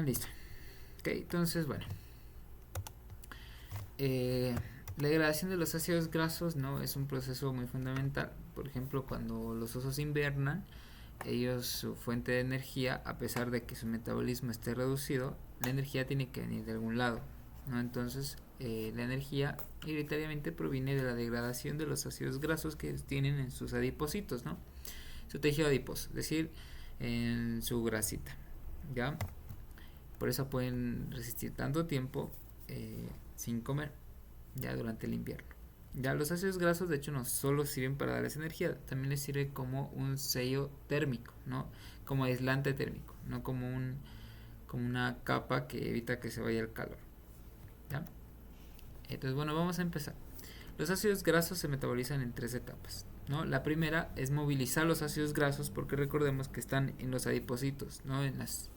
Listo. Ok, entonces, bueno. Eh, la degradación de los ácidos grasos no es un proceso muy fundamental. Por ejemplo, cuando los osos invernan, ellos su fuente de energía, a pesar de que su metabolismo esté reducido, la energía tiene que venir de algún lado, ¿no? Entonces, la energía mayoritariamente proviene de la degradación de los ácidos grasos que tienen en sus adipocitos, ¿no? Su tejido adiposo, es decir, en su grasita, ¿ya? Por eso pueden resistir tanto tiempo sin comer, ya durante el invierno. Ya los ácidos grasos de hecho no solo sirven para darles energía, también les sirve como un sello térmico, ¿no? Como aislante térmico, no como una capa que evita que se vaya el calor. ¿Ya? Entonces, bueno, vamos a empezar. Los ácidos grasos se metabolizan en tres etapas, ¿no? La primera es movilizar los ácidos grasos porque recordemos que están en los adipocitos, ¿no? En las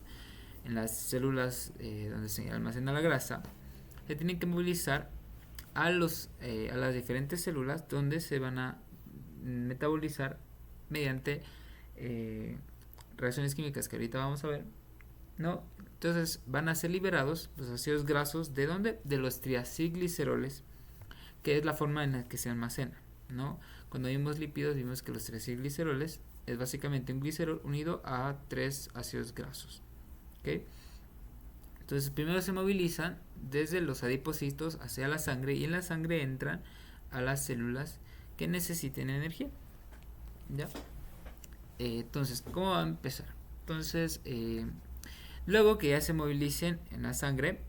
células donde se almacena la grasa. Se tienen que movilizar a las diferentes células donde se van a metabolizar mediante reacciones químicas que ahorita vamos a ver, ¿no? Entonces van a ser liberados los ácidos grasos ¿de dónde? De los triacilgliceroles, que es la forma en la que se almacena, ¿no? Cuando vimos lípidos vimos que los triacilgliceroles es básicamente un glicerol unido a tres ácidos grasos, ¿ok? Entonces primero se movilizan desde los adipocitos hacia la sangre y en la sangre entran a las células que necesiten energía, ¿ya? Entonces, ¿cómo va a empezar? Entonces, luego que ya se movilicen en la sangre,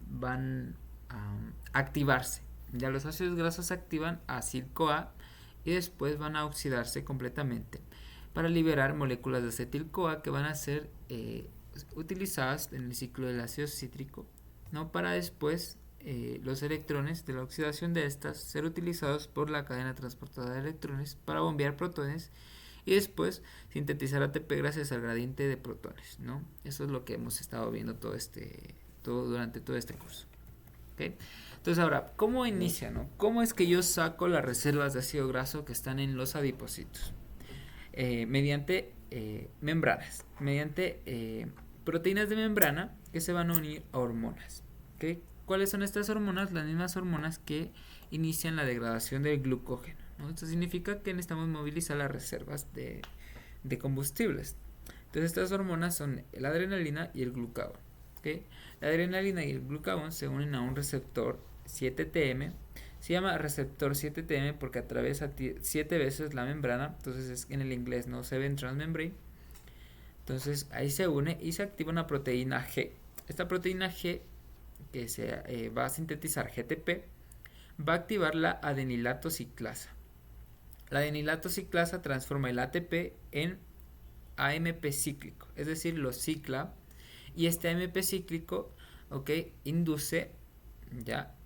van a activarse. Ya los ácidos grasos se activan a acetil-CoA y después van a oxidarse completamente para liberar moléculas de acetil-CoA que van a ser utilizadas en el ciclo del ácido cítrico, ¿no? Para después los electrones de la oxidación de estas ser utilizados por la cadena transportadora de electrones para bombear protones y después sintetizar ATP gracias al gradiente de protones, ¿no? Eso es lo que hemos estado viendo durante todo este curso. ¿Okay? Entonces ahora, ¿cómo inicia, no? ¿Cómo es que yo saco las reservas de ácido graso que están en los adipocitos? Mediante membranas, mediante proteínas de membrana que se van a unir a hormonas. ¿Okay? ¿Cuáles son estas hormonas? Las mismas hormonas que inician la degradación del glucógeno, ¿no? Esto significa que necesitamos movilizar las reservas de combustibles. Entonces estas hormonas son la adrenalina y el glucagón. ¿Okay? La adrenalina y el glucagón se unen a un receptor 7TM. Se llama receptor 7TM porque atraviesa 7 veces la membrana. Entonces es en el inglés, no se ven transmembrane. Entonces ahí se une y se activa una proteína G. Esta proteína G que se va a sintetizar GTP va a activar la adenilato ciclasa. La adenilato ciclasa transforma el ATP en AMP cíclico, es decir, lo cicla y este AMP cíclico, okay, induce ya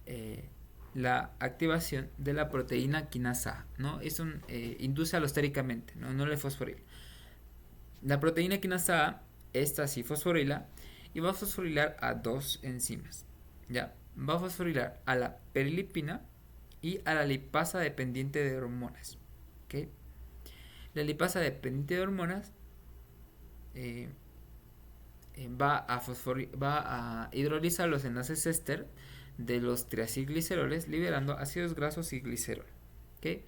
la activación de la proteína quinasa A, ¿no? Induce alostéricamente, no le fosforila. La proteína quinasa A, esta sí fosforila y va a fosforilar a dos enzimas, ya, va a fosforilar a la perilipina y a la lipasa dependiente de hormonas, ¿okay? La lipasa dependiente de hormonas va a hidrolizar los enlaces éster de los triacilgliceroles liberando ácidos grasos y glicerol, ¿okay?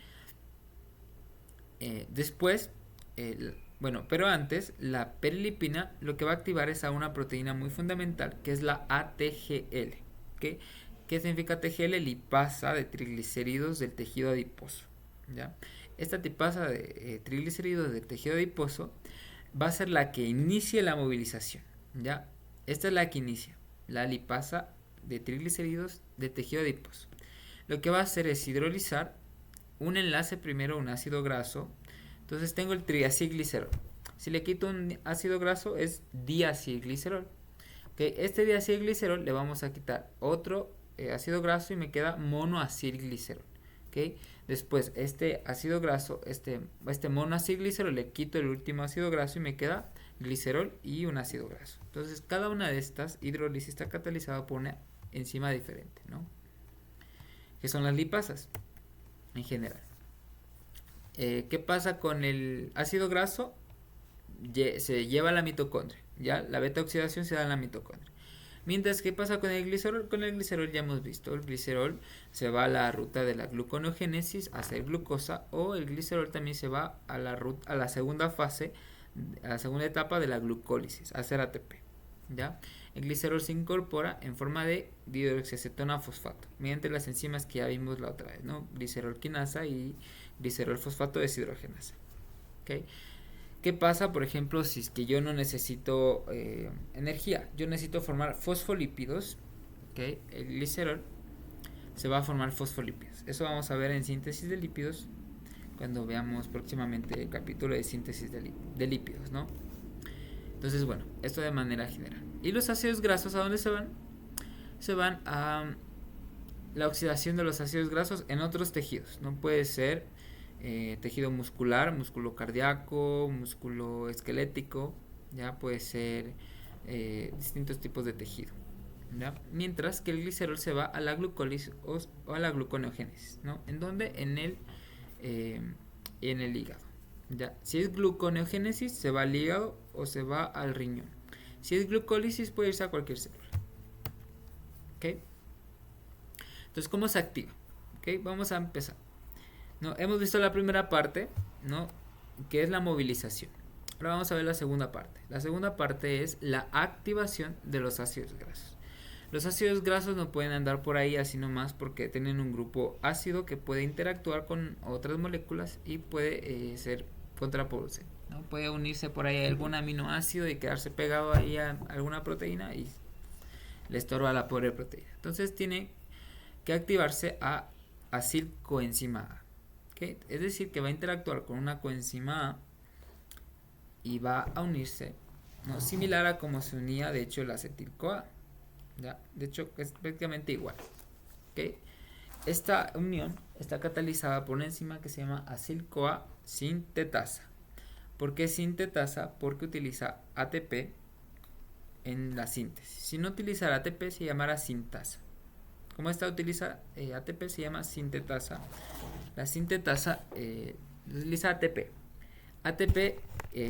Después, pero antes, la perilipina lo que va a activar es a una proteína muy fundamental que es la ATGL, ¿okay? ¿Qué significa ATGL? Lipasa de triglicéridos del tejido adiposo, ¿ya? Esta lipasa de triglicéridos del tejido adiposo va a ser la que inicie la movilización, ¿ya? Esta es la que inicia, la lipasa de triglicéridos de tejido adiposo. Lo que va a hacer es hidrolizar un enlace primero a un ácido graso. Entonces tengo el triacilglicerol. Si le quito un ácido graso es diacilglicerol. ¿Okay? Este diacilglicerol le vamos a quitar otro ácido graso y me queda monoacilglicerol. ¿Okay? Después este ácido graso, este monoacilglicerol, le quito el último ácido graso y me queda glicerol y un ácido graso. Entonces cada una de estas hidrólisis está catalizada por una enzima diferente, ¿no? Que son las lipasas en general. ¿Qué pasa con el ácido graso? se lleva a la mitocondria. Ya la beta oxidación se da en la mitocondria. Mientras, ¿qué pasa con el glicerol? Con el glicerol ya hemos visto, el glicerol se va a la ruta de la gluconeogénesis a hacer glucosa, o el glicerol también se va a la segunda fase, a la segunda etapa de la glucólisis, a hacer ATP. ¿Ya? El glicerol se incorpora en forma de dihidroxiacetona fosfato, mediante las enzimas que ya vimos la otra vez, ¿no? Glicerol quinasa y glicerol fosfato deshidrogenasa. ¿Okay? ¿Qué pasa, por ejemplo, si es que yo no necesito energía? Yo necesito formar fosfolípidos. ¿Okay? El glicerol se va a formar fosfolípidos. Eso vamos a ver en síntesis de lípidos cuando veamos próximamente el capítulo de síntesis de lípidos, ¿no? Entonces, bueno, esto de manera general. ¿Y los ácidos grasos a dónde se van? Se van a la oxidación de los ácidos grasos en otros tejidos. No puede ser tejido muscular, músculo cardíaco, músculo esquelético, ya puede ser distintos tipos de tejido. ¿Ya? Mientras que el glicerol se va a la glucólisis o a la gluconeogénesis, ¿no? ¿En dónde? En el hígado. ¿Ya? Si es gluconeogénesis, se va al hígado o se va al riñón. Si es glucólisis, puede irse a cualquier célula. ¿Ok? Entonces, ¿cómo se activa? ¿Ok? Vamos a empezar. ¿No? Hemos visto la primera parte, ¿no? Que es la movilización. Ahora vamos a ver la segunda parte. La segunda parte es la activación de los ácidos grasos. Los ácidos grasos no pueden andar por ahí así nomás porque tienen un grupo ácido que puede interactuar con otras moléculas y puede ser contraproducente, ¿no? Puede unirse por ahí a algún aminoácido y quedarse pegado ahí a alguna proteína y le estorba la pobre proteína. Entonces tiene que activarse a acil coenzima A. ¿Okay? Es decir, que va a interactuar con una coenzima A y va a unirse, ¿no? Similar a como se unía de hecho el acetil-CoA. ¿Ya? De hecho es prácticamente igual. ¿Okay? Esta unión está catalizada por una enzima que se llama acil-CoA sintetasa. ¿Por qué sintetasa? Porque utiliza ATP en la síntesis. Si no utilizara ATP se llamará sintasa. Como esta utiliza ATP se llama sintetasa. La sintetasa utiliza ATP. ATP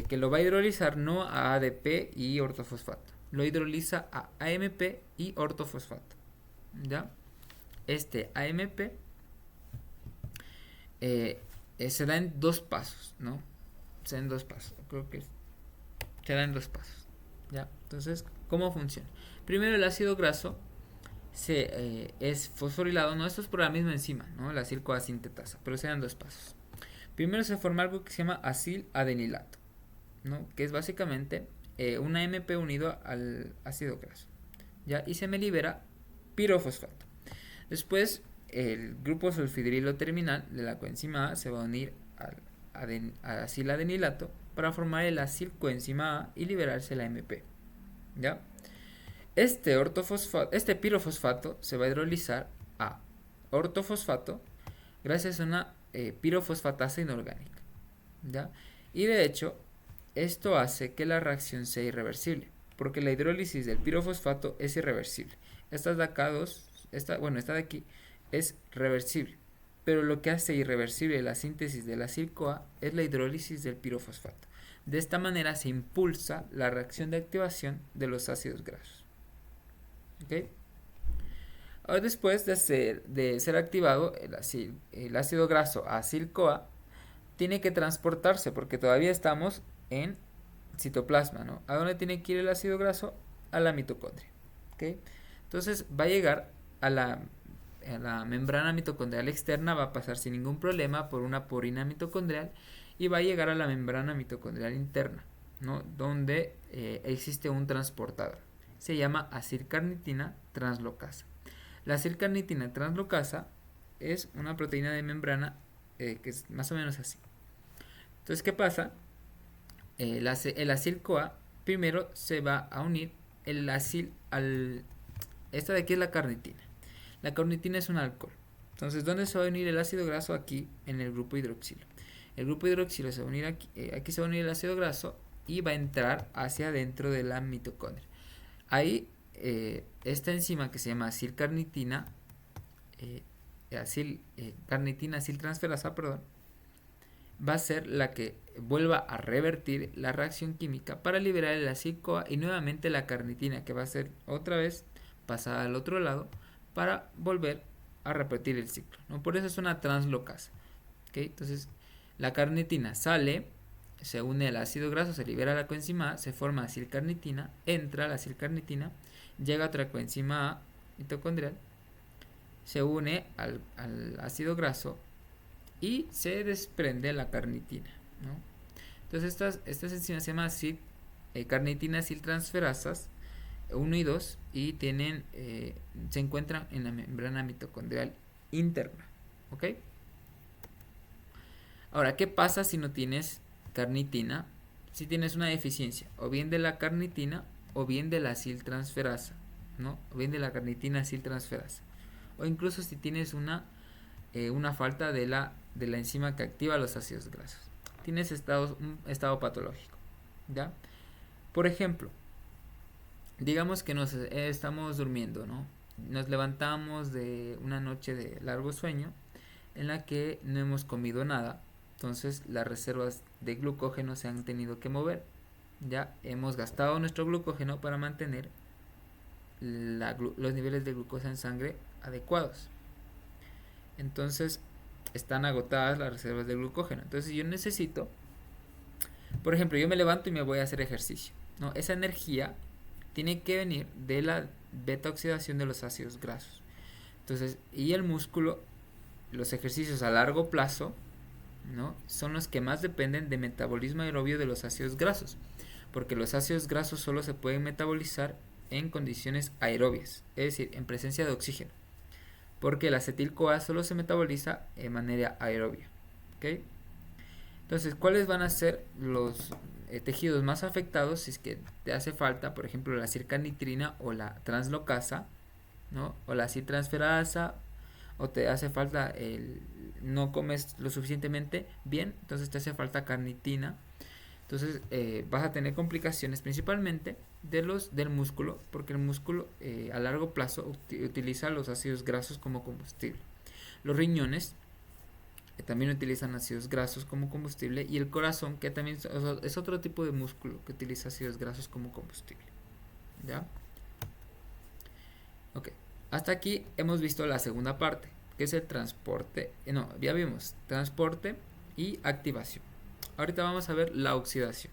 que lo va a hidrolizar no a ADP y ortofosfato. Lo hidroliza a AMP y ortofosfato. ¿Ya? Este AMP se da en dos pasos, ¿no? Se da en dos pasos. Creo que se da en dos pasos. ¿Ya? Entonces, ¿cómo funciona? Primero, el ácido graso es fosforilado, no, esto es por la misma enzima, ¿no? La acil-CoA sintetasa, pero se dan dos pasos. Primero se forma algo que se llama acil-adenilato, ¿no? Que es básicamente un AMP unido al ácido graso, ¿ya? Y se me libera pirofosfato. Después, el grupo sulfidrilo terminal de la coenzima A se va a unir al acil-adenilato para formar el acil-coenzima A y liberarse el AMP, ¿ya? Este pirofosfato se va a hidrolizar a ortofosfato gracias a una pirofosfatasa inorgánica, ¿ya? Y de hecho, esto hace que la reacción sea irreversible, porque la hidrólisis del pirofosfato es irreversible. Esta de aquí es reversible, pero lo que hace irreversible la síntesis de la acil-CoA es la hidrólisis del pirofosfato. De esta manera se impulsa la reacción de activación de los ácidos grasos. ¿Okay? Ahora, después de ser activado el ácido graso acil-CoA, tiene que transportarse porque todavía estamos en citoplasma, ¿no? ¿A dónde tiene que ir el ácido graso? A la mitocondria. ¿Okay? Entonces va a llegar a la membrana mitocondrial externa, va a pasar sin ningún problema por una porina mitocondrial y va a llegar a la membrana mitocondrial interna, ¿no? Donde existe un transportador. Se llama acilcarnitina translocasa. La acilcarnitina translocasa es una proteína de membrana que es más o menos así. Entonces, ¿qué pasa? El acil-CoA primero se va a unir el acil al... Esta de aquí es la carnitina. La carnitina es un alcohol. Entonces, ¿dónde se va a unir el ácido graso? Aquí, en el grupo hidroxilo. El grupo hidroxilo se va a unir aquí. Aquí se va a unir el ácido graso y va a entrar hacia adentro de la mitocondria. Ahí, esta enzima que se llama acilcarnitina, carnitina aciltransferasa, perdón, va a ser la que vuelva a revertir la reacción química para liberar el acil-CoA y nuevamente la carnitina, que va a ser otra vez pasada al otro lado para volver a repetir el ciclo, ¿no? Por eso es una translocasa. ¿Okay? Entonces la carnitina sale, se une al ácido graso, se libera la coenzima A, se forma acilcarnitina, entra la acilcarnitina, llega otra coenzima A mitocondrial, se une al ácido graso y se desprende la carnitina, ¿no? Entonces estas enzimas se llaman carnitina aciltransferasas 1 y 2 y tienen, se encuentran en la membrana mitocondrial interna. ¿Ok? Ahora, ¿qué pasa si no tienes carnitina? Si tienes una deficiencia, o bien de la carnitina o bien de la aciltransferasa, ¿no? O bien de la carnitina aciltransferasa. O incluso si tienes una falta de la enzima que activa los ácidos grasos. Tienes un estado patológico, ¿ya? Por ejemplo, digamos que estamos durmiendo, ¿no? Nos levantamos de una noche de largo sueño en la que no hemos comido nada, entonces las reservas de glucógeno se han tenido que mover. Ya hemos gastado nuestro glucógeno para mantener los niveles de glucosa en sangre adecuados. Entonces están agotadas las reservas de glucógeno. Entonces yo necesito, por ejemplo, yo me levanto y me voy a hacer ejercicio, ¿no? Esa energía tiene que venir de la beta oxidación de los ácidos grasos. Entonces, y el músculo, los ejercicios a largo plazo, ¿no? Son los que más dependen de metabolismo aerobio de los ácidos grasos, porque los ácidos grasos solo se pueden metabolizar en condiciones aerobias, es decir, en presencia de oxígeno, porque el acetil-CoA solo se metaboliza de manera aerobia. ¿Okay? Entonces, ¿cuáles van a ser los tejidos más afectados si es que te hace falta, por ejemplo, la acilcarnitrina o la translocasa, ¿no? O la aciltransferasa, o te hace falta no comes lo suficientemente bien, entonces te hace falta carnitina. Entonces vas a tener complicaciones principalmente del músculo, porque el músculo a largo plazo utiliza los ácidos grasos como combustible. Los riñones también utilizan ácidos grasos como combustible, y el corazón, que también es otro tipo de músculo que utiliza ácidos grasos como combustible. ¿Ya? Ok. Hasta aquí hemos visto la segunda parte, que es el transporte. Ya vimos transporte y activación. Ahorita vamos a ver la oxidación,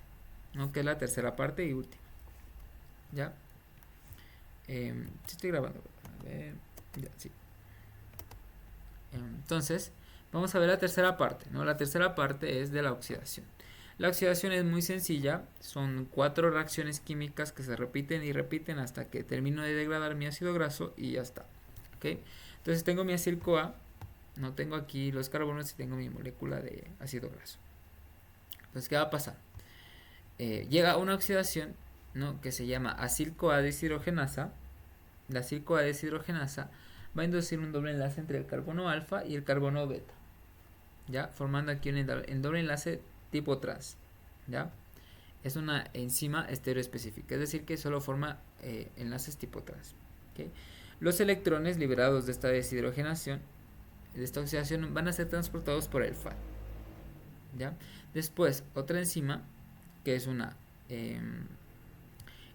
¿no? Que es la tercera parte y última. ¿Ya? Sí estoy grabando. A ver, ya, sí. Entonces, vamos a ver la tercera parte, ¿no? La tercera parte es de la oxidación. La oxidación es muy sencilla, son 4 reacciones químicas que se repiten y repiten hasta que termino de degradar mi ácido graso y ya está. ¿Okay? Entonces tengo mi acil-CoA, no tengo aquí los carbonos y tengo mi molécula de ácido graso. Entonces, ¿qué va a pasar? Llega una oxidación, ¿no? Que se llama acil-CoA deshidrogenasa. La acil-CoA deshidrogenasa va a inducir un doble enlace entre el carbono alfa y el carbono beta, ¿ya? Formando aquí un doble enlace tipo trans, ¿ya? Es una enzima estereoespecífica, es decir, que solo forma enlaces tipo trans. ¿Okay? Los electrones liberados de esta deshidrogenación, de esta oxidación, van a ser transportados por el FAD, ¿ya? Después, otra enzima, que es una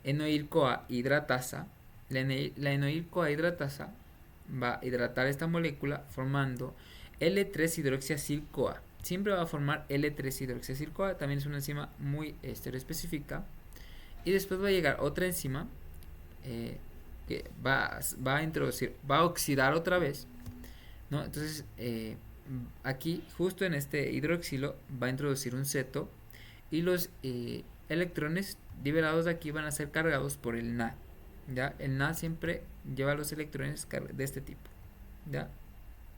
enoil-CoA hidratasa. La enoil-CoA hidratasa va a hidratar esta molécula formando L3-hidroxiacil-CoA. Siempre va a formar L3-hidroxiacil-CoA, también es una enzima muy estereoespecífica. Y después va a llegar otra enzima que va a oxidar otra vez, ¿no? Entonces, aquí, justo en este hidroxilo, va a introducir un ceto y los electrones liberados de aquí van a ser cargados por el NAD. ¿Ya? El NAD siempre lleva los electrones de este tipo, ¿ya?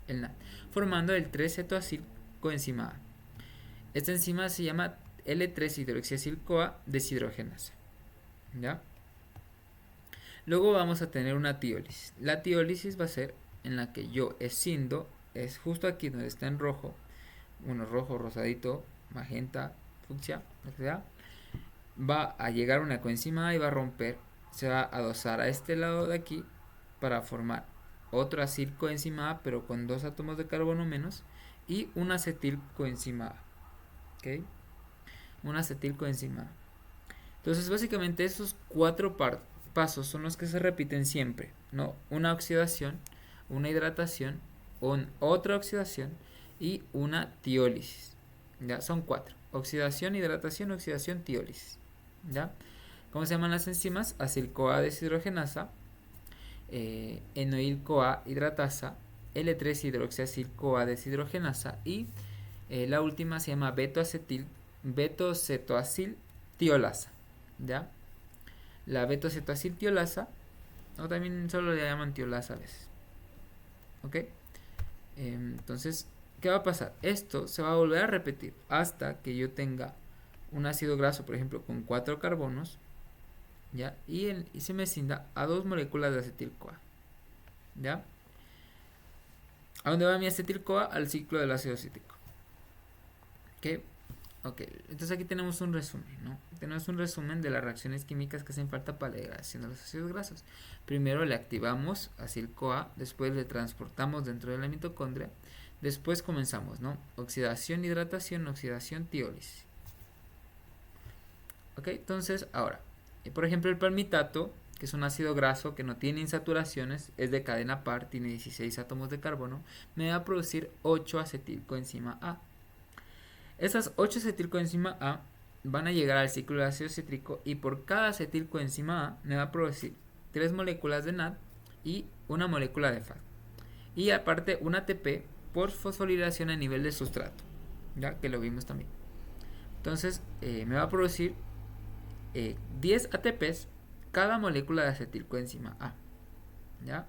El NAD, formando el 3-cetoacil coenzima A. Esta enzima se llama L3-hidroxiacil-CoA deshidrogenasa, ¿ya? Luego vamos a tener una tiólisis. La tiólisis va a ser en la que yo escindo, es justo aquí donde está en rojo, bueno, rojo, rosadito, magenta, fucsia, lo que sea, va a llegar una coenzima A y va a romper, se va a adosar a este lado de aquí para formar otro acil coenzima A, pero con 2 átomos de carbono menos, y un acetil coenzima A. ¿ok? Una acetilcoenzima A. Entonces, básicamente esos cuatro pasos son los que se repiten siempre, ¿no? Una oxidación, una hidratación, otra oxidación y una tiólisis. ¿Ya? Son cuatro. Oxidación, hidratación, tiólisis. ¿Ya? ¿Cómo se llaman las enzimas? Acil-CoA deshidrogenasa, enoil-CoA hidratasa, L3-hidroxiacil-CoA deshidrogenasa y la última se llama betocetoacil tiolasa. ¿Ya? La betocetoacil tiolasa, o también solo le llaman tiolasa a veces. ¿Ok? Entonces, ¿qué va a pasar? Esto se va a volver a repetir hasta que yo tenga un ácido graso, por ejemplo, con 4 carbonos, ¿ya? Y se me cinda a 2 moléculas de acetil-CoA, ¿ya? ¿A dónde va mi acetil-CoA? Al ciclo del ácido cítrico. ¿Ok? Ok, entonces aquí tenemos un resumen, ¿no? Tenemos un resumen de las reacciones químicas que hacen falta para la degradación de los ácidos grasos. Primero le activamos acil-CoA, después le transportamos dentro de la mitocondria, después comenzamos, ¿no? Oxidación, hidratación, tiólisis. Ok, entonces ahora, por ejemplo el palmitato, que es un ácido graso que no tiene insaturaciones, es de cadena par, tiene 16 átomos de carbono, me va a producir 8 acetilcoenzima A. Esas 8 acetilcoenzima A van a llegar al ciclo de ácido cítrico y por cada acetilcoenzima A me va a producir 3 moléculas de NAD y una molécula de FAD. Y aparte un ATP por fosforilación a nivel del sustrato, ya que lo vimos también. Entonces me va a producir 10 ATPs cada molécula de acetilcoenzima A, ¿ya?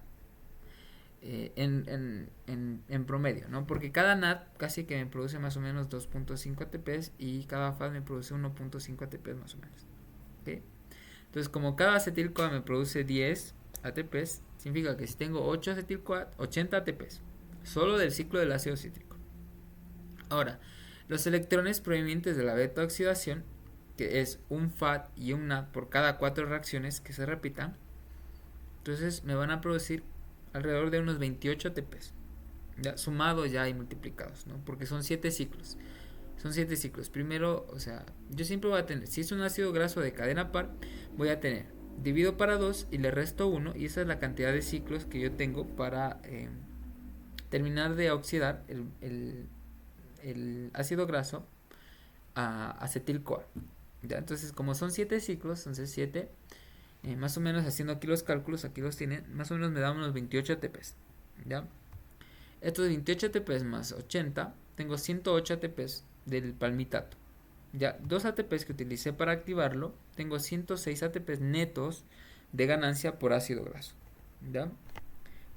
En promedio, ¿no? Porque cada NAD casi que me produce más o menos 2.5 ATPs y cada FAD me produce 1.5 ATPs más o menos. ¿Okay? Entonces, como cada acetil-CoA me produce 10 ATPs, significa que si tengo 8 acetil-CoA, 80 ATPs, solo del ciclo del ácido cítrico. Ahora, los electrones provenientes de la beta oxidación, que es un FAD y un NAD por cada 4 reacciones que se repitan, entonces me van a producir alrededor de unos 28 ATPs, ya sumados ya y multiplicados, ¿no? Porque son 7 ciclos. Son 7 ciclos. Primero, o sea, yo siempre voy a tener, si es un ácido graso de cadena par, voy a tener, divido para 2 y le resto 1, y esa es la cantidad de ciclos que yo tengo para terminar de oxidar el ácido graso a acetil-CoA. ¿Ya? Entonces, como son 7 ciclos, entonces 7, más o menos haciendo aquí los cálculos, aquí los tienen, más o menos me dan unos 28 ATPs. ¿Ya? Estos 28 ATPs más 80, tengo 108 ATPs del palmitato. Ya, 2 ATPs que utilicé para activarlo, tengo 106 ATPs netos de ganancia por ácido graso. ¿Ya?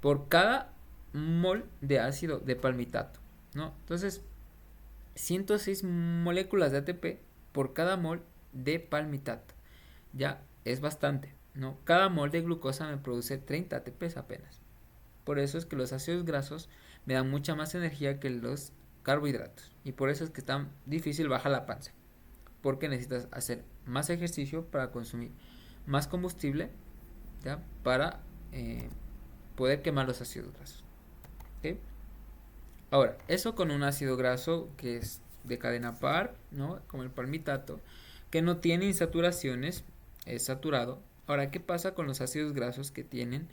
Por cada mol de ácido de palmitato, ¿no? Entonces, 106 moléculas de ATP por cada mol de palmitato. Ya es bastante, ¿no? Cada mol de glucosa me produce 30 ATPs apenas. Por eso es que los ácidos grasos me dan mucha más energía que los carbohidratos. Y por eso es que es tan difícil bajar la panza. Porque necesitas hacer más ejercicio para consumir más combustible, ¿ya? Para poder quemar los ácidos grasos. ¿Okay? Ahora, eso con un ácido graso que es de cadena par, ¿no? Como el palmitato, que no tiene insaturaciones, es saturado. Ahora, ¿qué pasa con los ácidos grasos que tienen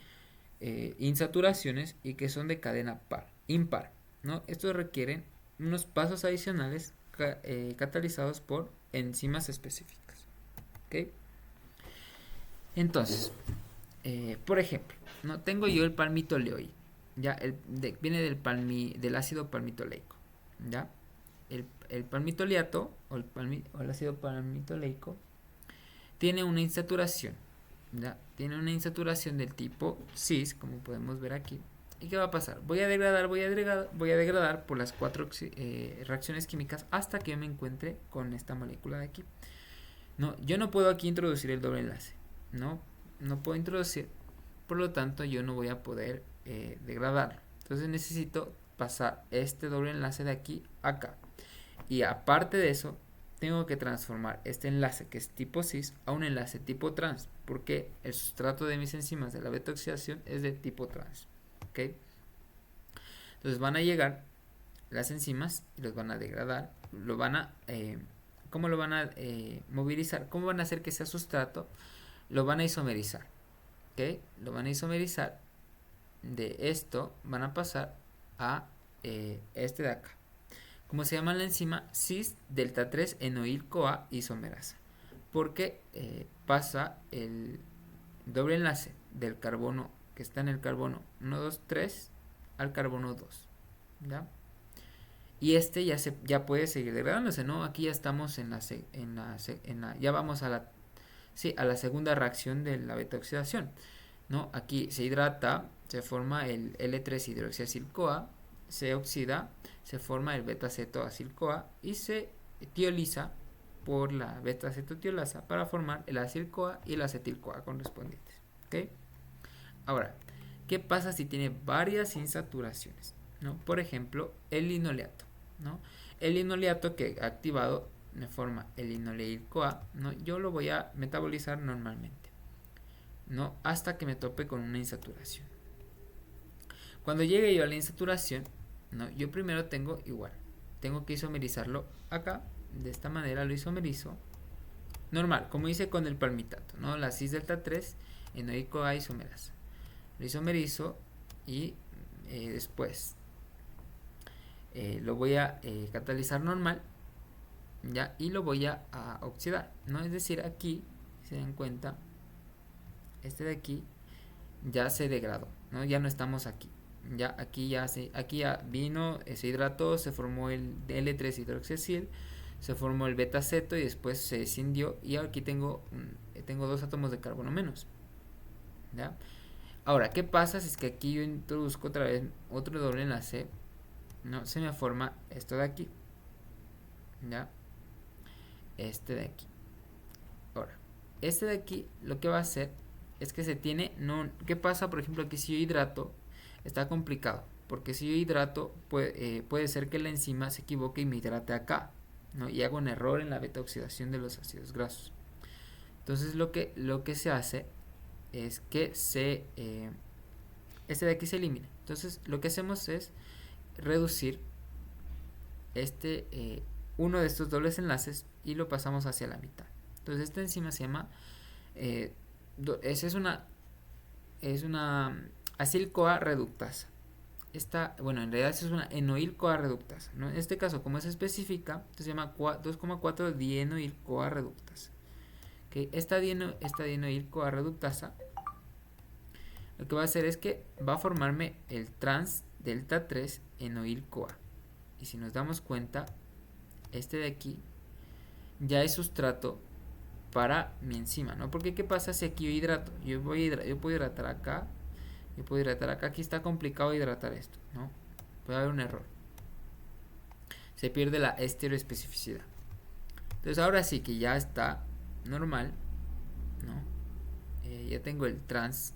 insaturaciones y que son de cadena impar, ¿no? Estos requieren unos pasos adicionales catalizados por enzimas específicas. ¿Okay? Entonces, por ejemplo, no tengo yo el palmitoleoy, ya viene del ácido palmitoleico, ya el palmitoleato o el ácido palmitoleico tiene una insaturación, ¿ya? Tiene una insaturación del tipo cis, como podemos ver aquí. ¿Y qué va a pasar? Voy a degradar por las 4 reacciones químicas hasta que me encuentre con esta molécula de aquí. No, yo no puedo aquí introducir el doble enlace, no puedo introducir, por lo tanto yo no voy a poder degradarlo. Entonces necesito pasar este doble enlace de aquí a acá. Y aparte de eso, tengo que transformar este enlace que es tipo cis a un enlace tipo trans, porque el sustrato de mis enzimas de la beta oxidación es de tipo trans. ¿Okay? Entonces van a llegar las enzimas y los van a degradar lo van a, ¿cómo lo van a movilizar? ¿Cómo van a hacer que sea sustrato? Lo van a isomerizar, ¿ok? Lo van a isomerizar. De esto van a pasar a este de acá. ¿Cómo se llama la enzima? Cis delta 3 enoil CoA isomerasa. Porque pasa el doble enlace del carbono que está en el carbono 1, 2, 3 al carbono 2. ¿Ya? Y este ya puede seguir degradándose, ¿no? Aquí ya estamos ya vamos a la segunda reacción de la beta oxidación, ¿no? Aquí se hidrata, se forma el L3 hidroxiacil-CoA, se oxida, se forma el beta-cetoacil-CoA y se tioliza por la beta-cetotiolasa para formar el acil-CoA y el acetil-CoA correspondientes, ¿ok? Ahora, ¿qué pasa si tiene varias insaturaciones? ¿No? Por ejemplo, el linoleato, ¿no? El linoleato que activado me forma el linoleil-CoA, ¿no? Yo lo voy a metabolizar normalmente, ¿no? Hasta que me tope con una insaturación. Cuando llegue yo a la insaturación, ¿no? Yo primero tengo que isomerizarlo acá, de esta manera lo isomerizo, normal, como hice con el palmitato, ¿no? La cis delta 3 enoico-A isomerasa. Lo isomerizo y después lo voy a catalizar normal, ¿ya? Y lo voy a oxidar, ¿no? Es decir, aquí, si se dan cuenta, este de aquí ya se degradó, ¿no? Ya no estamos aquí. Ya aquí ya vino, se hidrató, se formó el L3 hidroxiacil, se formó el beta-ceto y después se escindió y aquí tengo 2 átomos de carbono menos, ¿ya? Ahora, ¿qué pasa si es que aquí yo introduzco otra vez otro doble enlace? No, se me forma esto de aquí, ¿ya? Este de aquí. Ahora, este de aquí lo que va a hacer es que se tiene, no, ¿qué pasa? Por ejemplo, aquí si yo hidrato, está complicado, porque si yo hidrato, puede ser que la enzima se equivoque y me hidrate acá, ¿no? Y hago un error en la beta oxidación de los ácidos grasos. Entonces lo que se hace es que este de aquí se elimina. Entonces lo que hacemos es reducir uno de estos dobles enlaces y lo pasamos hacia la mitad. Entonces esta enzima se llama es una acil-CoA reductasa. En realidad es una enoil-CoA reductasa, ¿no? En este caso, como es específica, se llama 2,4 dienoil-CoA reductasa. ¿Okay? Esta dienoil-CoA reductasa lo que va a hacer es que va a formarme el trans delta 3 enoil-CoA. Y si nos damos cuenta, este de aquí ya es sustrato para mi enzima, ¿no? Porque ¿qué pasa si aquí yo hidrato? Yo puedo hidratar acá, aquí está complicado hidratar esto, ¿no? Puede haber un error. Se pierde la estereoespecificidad. Entonces ahora sí que ya está normal, ¿no? Ya tengo el trans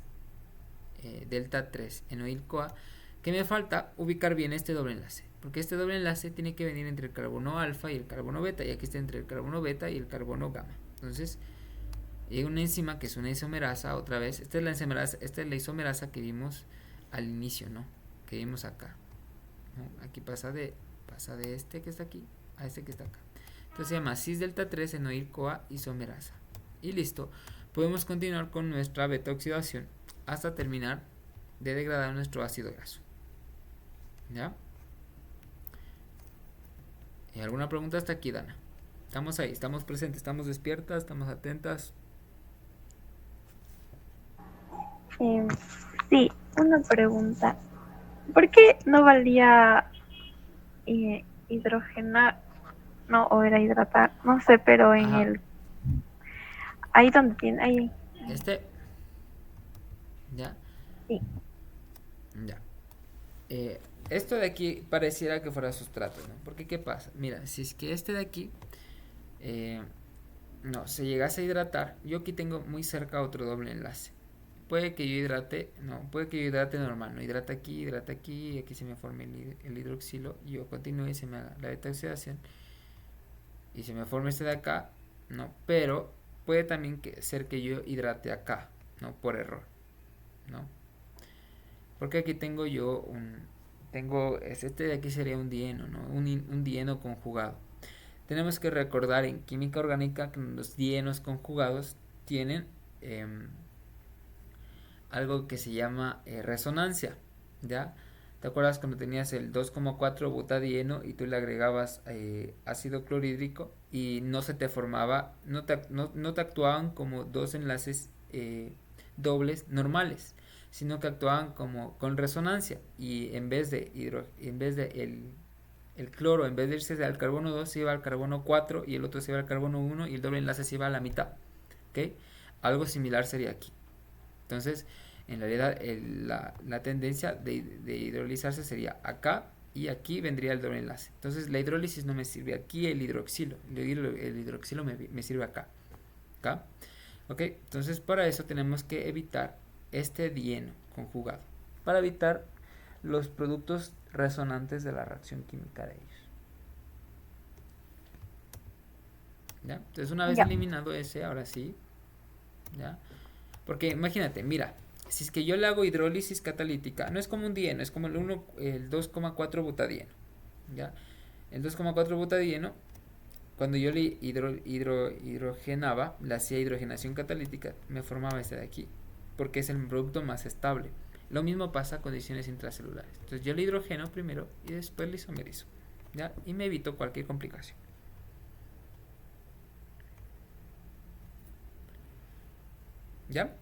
delta 3 enoil-CoA, que me falta ubicar bien este doble enlace, porque este doble enlace tiene que venir entre el carbono alfa y el carbono beta, y aquí está entre el carbono beta y el carbono gamma. Entonces hay una enzima que es una isomerasa, otra vez, esta es la isomerasa que vimos al inicio, ¿no? Que vimos acá, ¿no? Aquí pasa de este que está aquí a este que está acá. Entonces se llama cis delta 3 enoil-CoA isomerasa. Y listo, podemos continuar con nuestra beta oxidación hasta terminar de degradar nuestro ácido graso. ¿Ya? ¿Alguna pregunta hasta aquí, Dana? Estamos ahí, estamos presentes, estamos despiertas, estamos atentas. Sí, una pregunta. ¿Por qué no valía hidrogenar? No, o era hidratar, no sé, pero en Ajá. ahí donde tiene, ahí. ¿Ya? Sí. Ya. Esto de aquí pareciera que fuera sustrato, ¿no? Porque ¿qué pasa? Mira, si es que este de aquí no, se llegase a hidratar, yo aquí tengo muy cerca otro doble enlace. Puede que yo hidrate normal, ¿no? Hidrata aquí, y aquí se me forme el hidroxilo, y yo continúe y se me haga la beta oxidación, y se me forme este de acá, ¿no? Pero puede también ser que yo hidrate acá, ¿no? Por error, ¿no? Porque aquí tengo yo este de aquí sería un dieno, ¿no? Un dieno conjugado. Tenemos que recordar en química orgánica que los dienos conjugados tienen algo que se llama resonancia, ¿ya? ¿Te acuerdas cuando tenías el 2,4 butadieno y tú le agregabas ácido clorhídrico y no se te formaba, no te actuaban como dos enlaces dobles normales, sino que actuaban como con resonancia y en vez de el cloro, en vez de irse al carbono 2 se iba al carbono 4 y el otro se iba al carbono 1 y el doble enlace se iba a la mitad, ¿ok? Algo similar sería aquí. Entonces, en realidad la tendencia de hidrolizarse sería acá y aquí vendría el doble enlace. Entonces la hidrólisis no me sirve aquí, el hidroxilo me sirve acá. ¿Acá? ¿Ok? Entonces para eso tenemos que evitar este dieno conjugado, para evitar los productos resonantes de la reacción química de ellos. ¿Ya? Entonces una vez Ya. eliminado ese, ahora sí, ¿ya? Porque imagínate, mira, si es que yo le hago hidrólisis catalítica, no es como un dieno, es como el 2,4 butadieno. ¿Ya? El 2,4 butadieno, cuando yo le hidrogenaba, le hacía hidrogenación catalítica, me formaba este de aquí, porque es el producto más estable. Lo mismo pasa a condiciones intracelulares. Entonces yo le hidrogeno primero y después le isomerizo, ¿ya? Y me evito cualquier complicación. ¿Ya?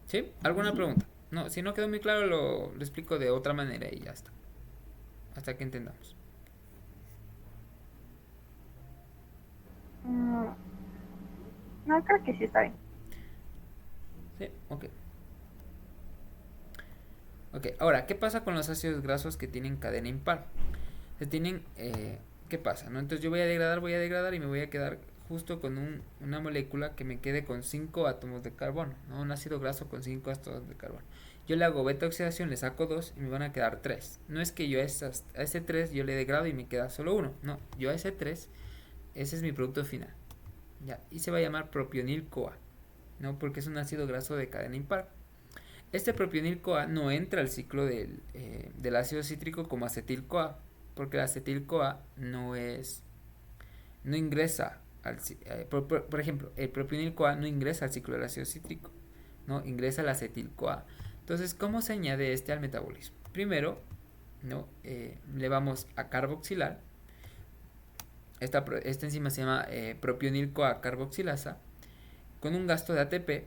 ¿Sí? ¿Alguna pregunta? No, si no quedó muy claro lo explico de otra manera y ya está. Hasta que entendamos. Mm, no, creo que sí está bien. Sí, ok. Ok, ahora, ¿qué pasa con los ácidos grasos que tienen cadena impar? Se tienen, ¿qué pasa? ¿No? Entonces yo voy a degradar y me voy a quedar justo con una molécula que me quede con 5 átomos de carbono, ¿no? Un ácido graso con 5 átomos de carbono. Yo le hago beta oxidación, le saco 2 y me van a quedar 3. No es que yo a ese 3 yo le degrado y me queda solo 1. No, yo a ese 3, ese es mi producto final. ¿Ya? Y se va a llamar propionil-CoA, ¿no? Porque es un ácido graso de cadena impar. Este propionil-CoA no entra al ciclo del ácido cítrico como acetil-CoA, porque el acetil-CoA no ingresa por ejemplo, el propionil-CoA no ingresa al ciclo del ácido cítrico, no ingresa al acetil-CoA. Entonces, ¿cómo se añade este al metabolismo? Primero, ¿no? Le vamos a carboxilar. Esta enzima se llama propionil-CoA carboxilasa. Con un gasto de ATP,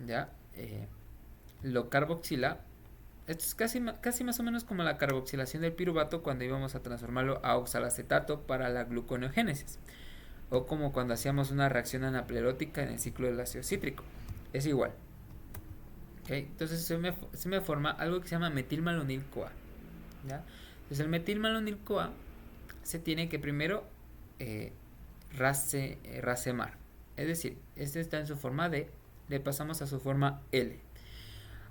¿ya? Lo carboxila. Esto es casi más o menos como la carboxilación del piruvato cuando íbamos a transformarlo a oxalacetato para la gluconeogénesis. O como cuando hacíamos una reacción anaplerótica en el ciclo del ácido cítrico. Es igual. ¿Okay? Entonces se me forma algo que se llama metilmalonil-CoA. ¿Ya? Entonces el metilmalonil-CoA se tiene que primero racemar. Es decir, este está en su forma D, le pasamos a su forma L.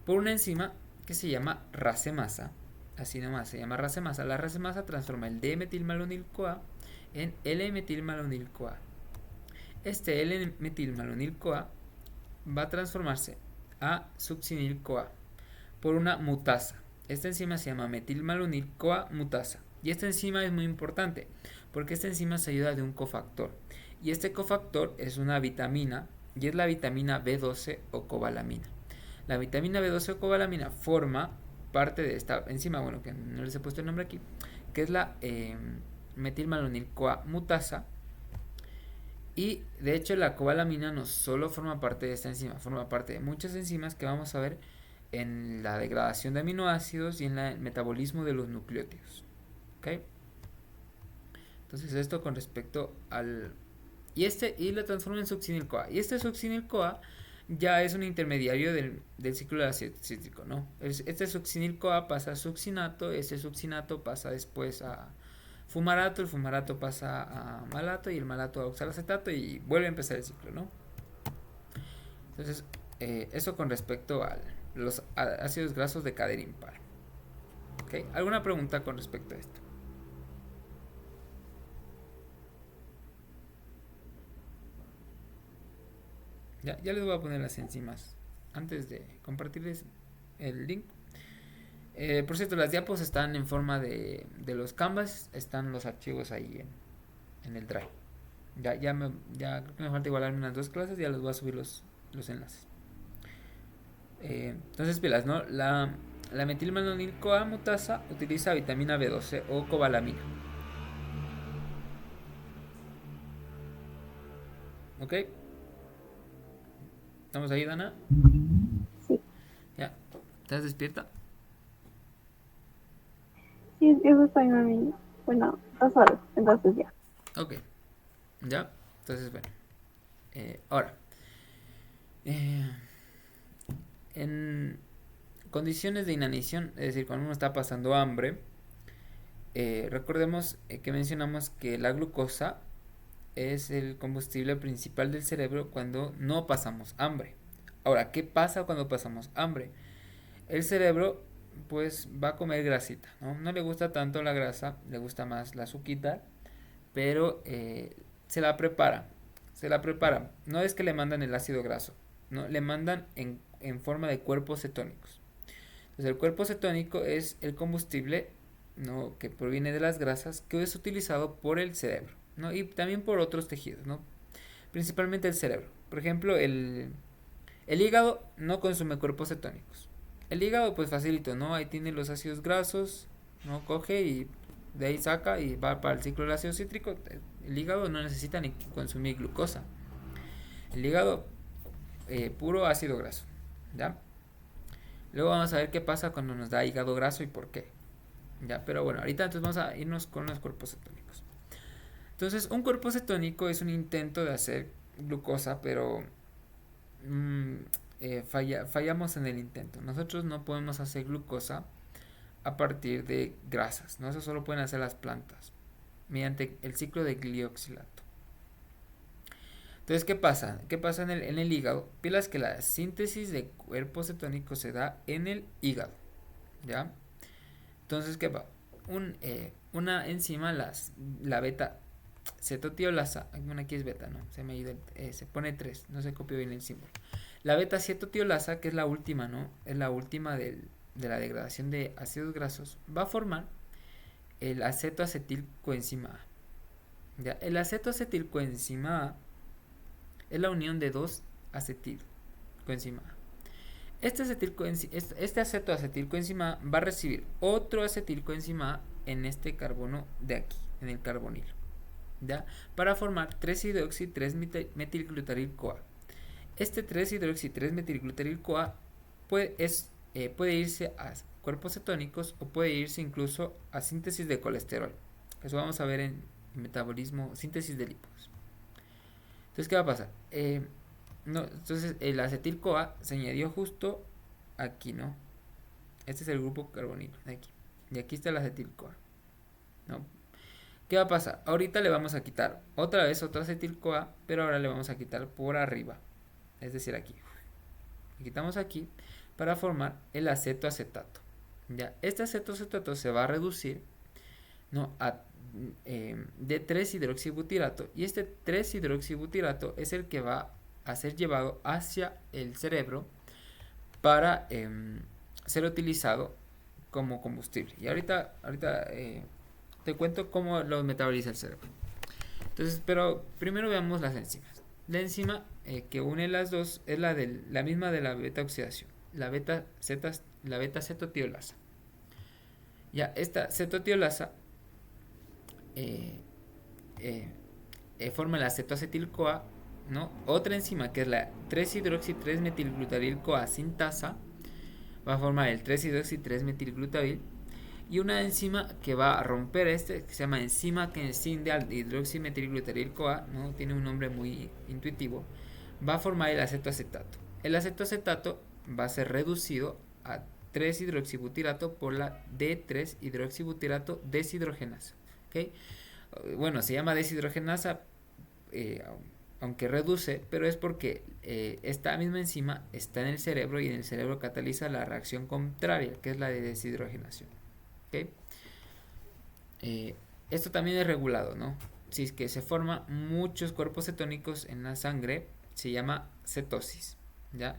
Por una enzima que se llama racemasa. Así nomás se llama racemasa. La racemasa transforma el D-metilmalonil-CoA en L-metilmalonil-CoA. Este L-metilmalonil-CoA va a transformarse a succinil-CoA por una mutasa. Esta enzima se llama metilmalonil-CoA mutasa. Y esta enzima es muy importante porque esta enzima se ayuda de un cofactor. Y este cofactor es una vitamina y es la vitamina B12 o cobalamina. La vitamina B12 o cobalamina forma parte de esta enzima, bueno, que no les he puesto el nombre aquí, que es la metilmalonil-CoA mutasa. Y de hecho la cobalamina no solo forma parte de esta enzima, forma parte de muchas enzimas que vamos a ver en la degradación de aminoácidos y en el metabolismo de los nucleótidos. ¿Ok? Entonces esto con respecto al... Y lo transforma en succinil-CoA. Y este succinil-CoA ya es un intermediario del ciclo del ácido cítrico, ¿no? Este succinil-CoA pasa a succinato, este succinato pasa después a fumarato, el fumarato pasa a malato y el malato a oxalacetato y vuelve a empezar el ciclo, ¿no? Entonces, eso con respecto a los ácidos grasos de cadena impar. ¿Okay? ¿Alguna pregunta con respecto a esto? Ya les voy a poner las enzimas antes de compartirles el link. Por cierto, las diapos están en forma de los canvas, están los archivos ahí en el drive. Ya creo que me falta igualarme unas 2 clases, ya les voy a subir los enlaces. Entonces, pilas, ¿no? La metilmalonil-CoA mutasa utiliza vitamina B12 o cobalamina. ¿Ok? ¿Estamos ahí, Dana? Sí, ¿Ya? ¿Estás despierta? sí, eso estoy, mami. Bueno, 2 horas, entonces ya. Ok. ¿Ya? Entonces, bueno. Ahora. Eh, en condiciones de inanición, es decir, cuando uno está pasando hambre, recordemos que mencionamos que la glucosa es el combustible principal del cerebro cuando no pasamos hambre. Ahora, ¿qué pasa cuando pasamos hambre? El cerebro pues va a comer grasita, ¿no? No le gusta tanto la grasa, le gusta más la azuquita, pero se la prepara, se la prepara. No es que le mandan el ácido graso, no, le mandan en forma de cuerpos cetónicos. Entonces el cuerpo cetónico es el combustible, ¿no? Que proviene de las grasas que es utilizado por el cerebro, ¿no? Y también por otros tejidos, ¿no? Principalmente el cerebro. Por ejemplo, el hígado no consume cuerpos cetónicos. El hígado pues facilito, ¿no? Ahí tiene los ácidos grasos, ¿no? Coge y de ahí saca y va para el ciclo del ácido cítrico. El hígado no necesita ni consumir glucosa. El hígado puro ácido graso, ¿ya? Luego vamos a ver qué pasa cuando nos da hígado graso y por qué. Ya, pero bueno, ahorita entonces vamos a irnos con los cuerpos cetónicos. Entonces, un cuerpo cetónico es un intento de hacer glucosa, pero fallamos en el intento. Nosotros no podemos hacer glucosa a partir de grasas, ¿no? Eso solo pueden hacer las plantas mediante el ciclo de glioxilato. Entonces, ¿qué pasa? ¿Qué pasa en el hígado? Pilas que la síntesis de cuerpos cetónicos se da en el hígado, ¿ya? Entonces, ¿qué pasa? Una enzima, la beta cetotiolasa, bueno, aquí es beta, ¿no? Se me ha ido, se pone 3, no se copió bien el símbolo. La beta cetotiolasa, que es la última, ¿no? Es la última de la degradación de ácidos grasos, va a formar el acetoacetilcoenzima A. ¿Ya? El acetoacetilcoenzima A es la unión de dos acetilcoenzima A. Este acetoacetilcoenzima A va a recibir otro acetilcoenzima A en este carbono de aquí, en el carbonilo, ¿ya? Para formar 3-hidroxi-3-metilglutaryl-CoA. Este 3-hidroxi-3-metilglutaryl-CoA puede irse a cuerpos cetónicos o puede irse incluso a síntesis de colesterol. Eso vamos a ver en metabolismo, síntesis de lípidos. Entonces, ¿qué va a pasar? No, entonces el acetil-CoA se añadió justo aquí, ¿no? Este es el grupo carbonilo de aquí. Y aquí está el acetil-CoA, ¿no? ¿Qué va a pasar? Ahorita le vamos a quitar otra vez otro acetil-CoA, pero ahora le vamos a quitar por arriba. Es decir, aquí. Le quitamos aquí para formar el acetoacetato. Ya, este acetoacetato se va a reducir, ¿no? De 3-hidroxibutirato. Y este 3-hidroxibutirato es el que va a ser llevado hacia el cerebro para ser utilizado como combustible. Y ahorita te cuento cómo lo metaboliza el cerebro. Entonces, pero primero veamos las enzimas. La enzima que une las dos es la misma de la beta oxidación, la beta cetotiolasa. Ya, esta cetotiolasa forma el acetoacetil-CoA, ¿no? Otra enzima que es la 3-hidroxi-3-metilglutaryl-CoA sintasa va a formar el 3-hidroxi-3-metilglutabil, y una enzima que va a romper que se llama enzima quensin de hidroximetilglutaryl-CoA, ¿no? Tiene un nombre muy intuitivo, va a formar el acetoacetato. El acetoacetato va a ser reducido a 3-hidroxibutirato por la D3-hidroxibutirato deshidrogenasa, ¿okay? Bueno, se llama deshidrogenasa, aunque reduce, pero es porque esta misma enzima está en el cerebro y en el cerebro cataliza la reacción contraria, que es la de deshidrogenación. ¿Okay? Esto también es regulado, ¿no? Si es que se forman muchos cuerpos cetónicos en la sangre, se llama cetosis, ¿ya?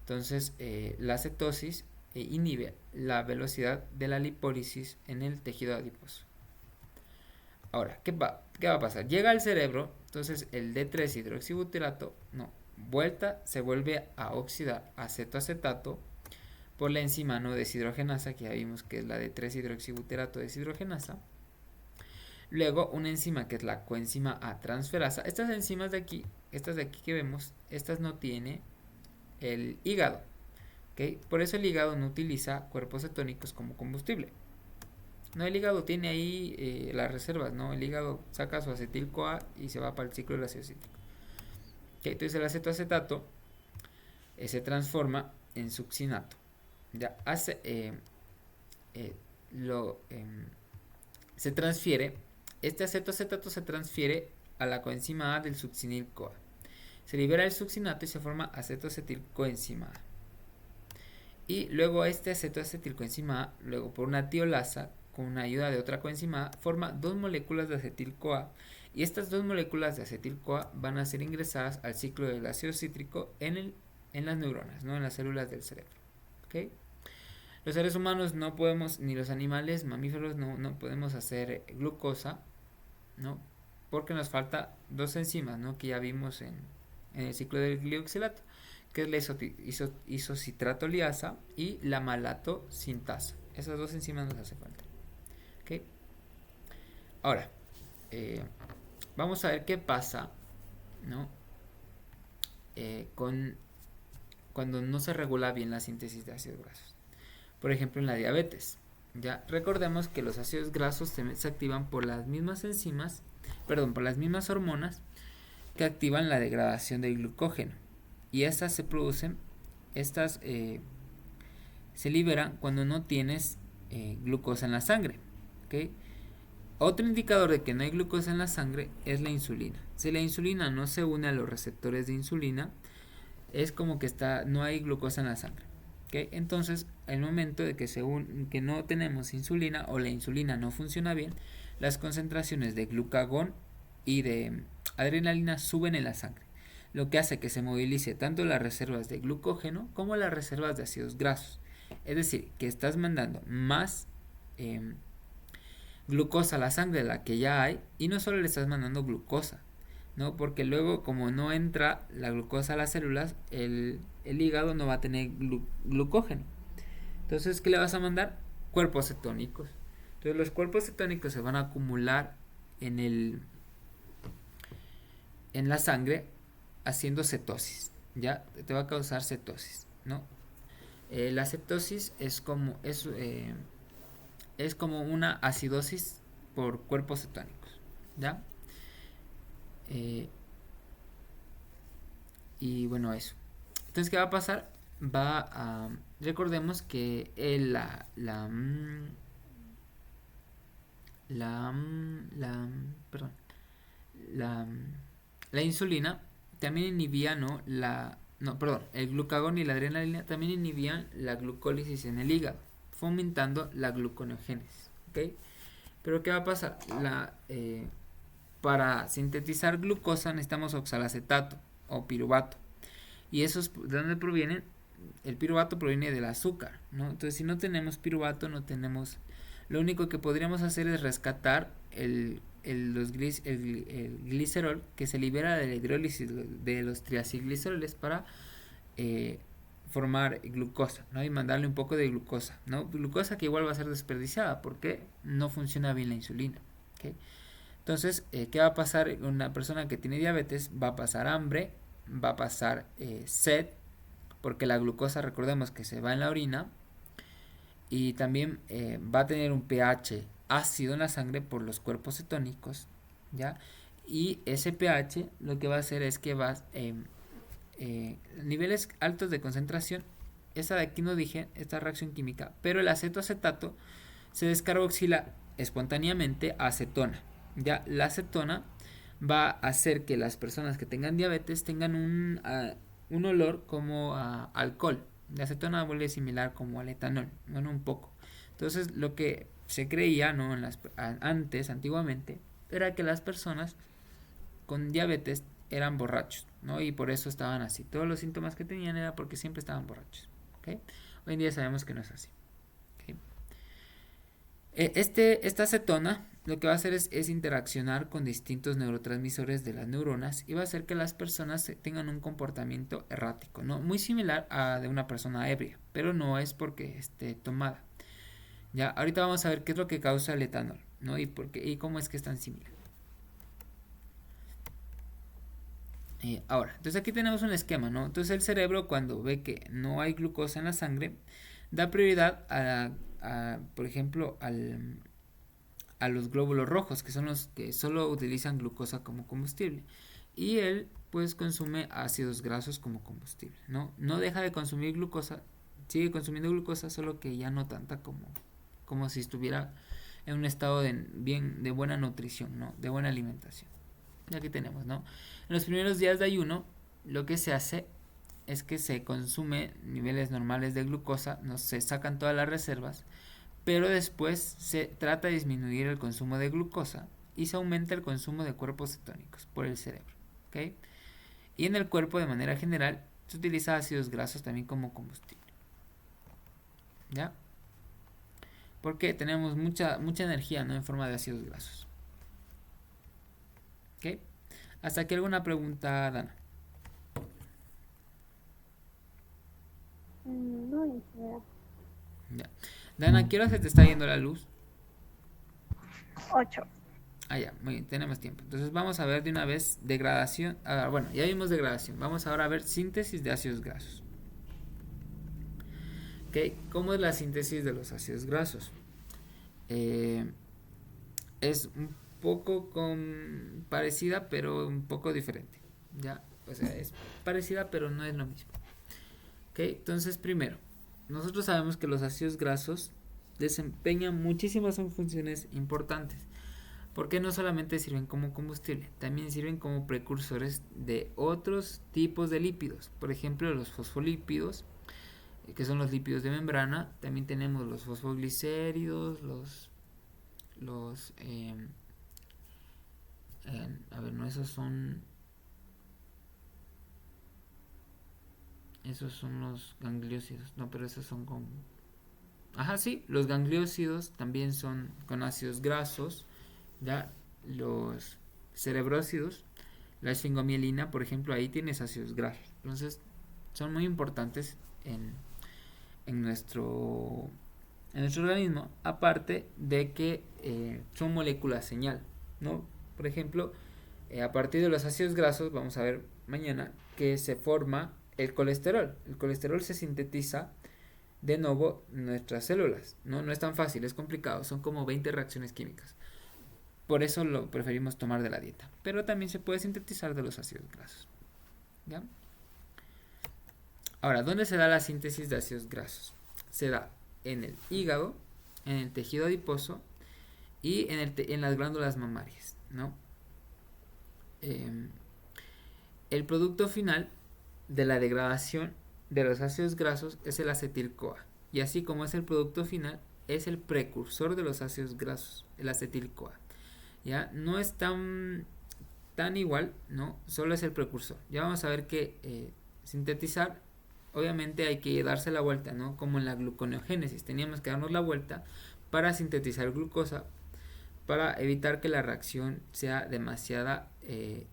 Entonces, la cetosis inhibe la velocidad de la lipólisis en el tejido adiposo. Ahora, ¿qué va a pasar? Llega al cerebro, entonces el D3-hidroxibutirato, se vuelve a oxidar a cetoacetato por la enzima no deshidrogenasa, que ya vimos que es la D3-hidroxibutirato deshidrogenasa. Luego una enzima que es la coenzima A transferasa. Estas enzimas de aquí que vemos, estas no tiene el hígado, ¿okay? Por eso el hígado no utiliza cuerpos cetónicos como combustible. No, el hígado tiene ahí las reservas, ¿no? El hígado saca su acetil-CoA y se va para el ciclo del ácido cítrico. ¿Okay? Entonces el acetoacetato se transforma en succinato. Ya se transfiere, este acetoacetato se transfiere a la coenzima A del succinil-CoA. Se libera el succinato y se forma acetoacetilcoenzima A. Y luego este acetoacetilcoenzima A, luego por una tiolasa, con la ayuda de otra coenzima A, forma dos moléculas de acetil-CoA. Y estas dos moléculas de acetil-CoA van a ser ingresadas al ciclo del ácido cítrico en las neuronas, ¿no? En las células del cerebro. ¿Okay? Los seres humanos no podemos, ni los animales, mamíferos, no podemos hacer glucosa, ¿no? Porque nos falta dos enzimas, ¿no? Que ya vimos en el ciclo del glioxilato, que es la isocitratoliasa y la malatosintasa. Esas dos enzimas nos hacen falta. ¿Okay? Ahora, vamos a ver qué pasa, ¿no? Cuando no se regula bien la síntesis de ácidos grasos. Por ejemplo, en la diabetes. Ya recordemos que los ácidos grasos se activan por las mismas enzimas, por las mismas hormonas que activan la degradación del glucógeno. Y estas se producen, se liberan cuando no tienes glucosa en la sangre. ¿Okay? Otro indicador de que no hay glucosa en la sangre es la insulina. Si la insulina no se une a los receptores de insulina, es como que no hay glucosa en la sangre. ¿Okay? Entonces, el momento de que no tenemos insulina o la insulina no funciona bien, las concentraciones de glucagón y de adrenalina suben en la sangre, lo que hace que se movilice tanto las reservas de glucógeno como las reservas de ácidos grasos. Es decir, que estás mandando más glucosa a la sangre de la que ya hay, y no solo le estás mandando glucosa, ¿no? Porque luego, como no entra la glucosa a las células, el hígado no va a tener glucógeno. Entonces, ¿qué le vas a mandar? Cuerpos cetónicos. Entonces, los cuerpos cetónicos se van a acumular en la sangre haciendo cetosis. Ya te va a causar cetosis, ¿no? La cetosis es como una acidosis por cuerpos cetónicos, ¿ya? Y bueno, eso. Entonces, ¿qué va a pasar? Recordemos que la insulina también inhibía, el glucagón y la adrenalina también inhibían la glucólisis en el hígado, fomentando la gluconeogénesis. ¿Okay? Pero ¿qué va a pasar? Para sintetizar glucosa necesitamos oxalacetato o piruvato. ¿Y esos de dónde provienen? El piruvato proviene del azúcar, ¿no? Entonces, si no tenemos piruvato, lo único que podríamos hacer es rescatar el glicerol que se libera de la hidrólisis de los triacilgliceroles para formar glucosa, ¿no? Y mandarle un poco de glucosa, ¿no? Glucosa que igual va a ser desperdiciada porque no funciona bien la insulina. ¿Okay? Entonces, ¿qué va a pasar? Una persona que tiene diabetes va a pasar hambre, va a pasar sed, porque la glucosa, recordemos que se va en la orina, y también va a tener un pH ácido en la sangre por los cuerpos cetónicos, ¿ya? Y ese pH lo que va a hacer es que va niveles altos de concentración. Esa de aquí no dije, esta reacción química, pero el acetoacetato se descarboxila espontáneamente a acetona. Ya la acetona va a hacer que las personas que tengan diabetes tengan un olor como a alcohol. La acetona vuelve similar como al etanol, bueno, un poco. Entonces, lo que se creía, ¿no? Antiguamente, era que las personas con diabetes eran borrachos, ¿no? Y por eso estaban así. Todos los síntomas que tenían era porque siempre estaban borrachos. ¿Okay? Hoy en día sabemos que no es así. ¿Ok? Esta acetona lo que va a hacer es interaccionar con distintos neurotransmisores de las neuronas y va a hacer que las personas tengan un comportamiento errático, ¿no? Muy similar a de una persona ebria, pero no es porque esté tomada. Ya, ahorita vamos a ver qué es lo que causa el etanol, ¿no? Y cómo es que es tan similar. Ahora, entonces aquí tenemos un esquema, ¿no? Entonces el cerebro, cuando ve que no hay glucosa en la sangre, da prioridad por ejemplo, a los glóbulos rojos, que son los que solo utilizan glucosa como combustible. Y él pues consume ácidos grasos como combustible, ¿no? No deja de consumir glucosa, sigue consumiendo glucosa, solo que ya no tanta como si estuviera en un estado de buena nutrición, ¿no? De buena alimentación. Y aquí tenemos, ¿no? En los primeros días de ayuno, lo que se hace es que se consume niveles normales de glucosa, no se sacan todas las reservas, pero después se trata de disminuir el consumo de glucosa y se aumenta el consumo de cuerpos cetónicos por el cerebro, ¿ok? Y en el cuerpo, de manera general, se utiliza ácidos grasos también como combustible, ¿ya? Porque tenemos mucha energía, ¿no? En forma de ácidos grasos. ¿Ok? Hasta aquí alguna pregunta, Dana. No, ingeniero. Ya. Dana, ¿a qué hora se te está yendo la luz? 8. Ah, ya, muy bien, tenemos tiempo. Entonces vamos a ver de una vez degradación. Bueno, ya vimos degradación. Vamos ahora a ver síntesis de ácidos grasos. ¿Ok? ¿Cómo es la síntesis de los ácidos grasos? Es un poco parecida, pero un poco diferente. Ya, o sea, es parecida, pero no es lo mismo. ¿Ok? Entonces, primero, nosotros sabemos que los ácidos grasos desempeñan muchísimas funciones importantes. Porque no solamente sirven como combustible, también sirven como precursores de otros tipos de lípidos. Por ejemplo, los fosfolípidos, que son los lípidos de membrana. También tenemos los fosfoglicéridos, a ver, no, esos son los gangliósidos. No, pero esos son con... Ajá, sí, los gangliósidos también son con ácidos grasos. Ya, los cerebrócidos, la esfingomielina, por ejemplo, ahí tienes ácidos grasos. Entonces, son muy importantes en nuestro organismo, aparte de que son moléculas señal, ¿no? Por ejemplo, a partir de los ácidos grasos, vamos a ver mañana que se forma el colesterol. El colesterol se sintetiza de nuevo en nuestras células, ¿no? No es tan fácil, es complicado, son como 20 reacciones químicas. Por eso lo preferimos tomar de la dieta. Pero también se puede sintetizar de los ácidos grasos. ¿Ya? Ahora, ¿dónde se da la síntesis de ácidos grasos? Se da en el hígado, en el tejido adiposo y en las glándulas mamarias, ¿no? El producto final de la degradación de los ácidos grasos es el acetil-CoA. Y así como es el producto final, es el precursor de los ácidos grasos, el acetil-CoA. ¿Ya? No es tan igual, ¿no? Solo es el precursor. Ya vamos a ver que sintetizar, obviamente hay que darse la vuelta, ¿no? Como en la gluconeogénesis, teníamos que darnos la vuelta para sintetizar glucosa, para evitar que la reacción sea demasiada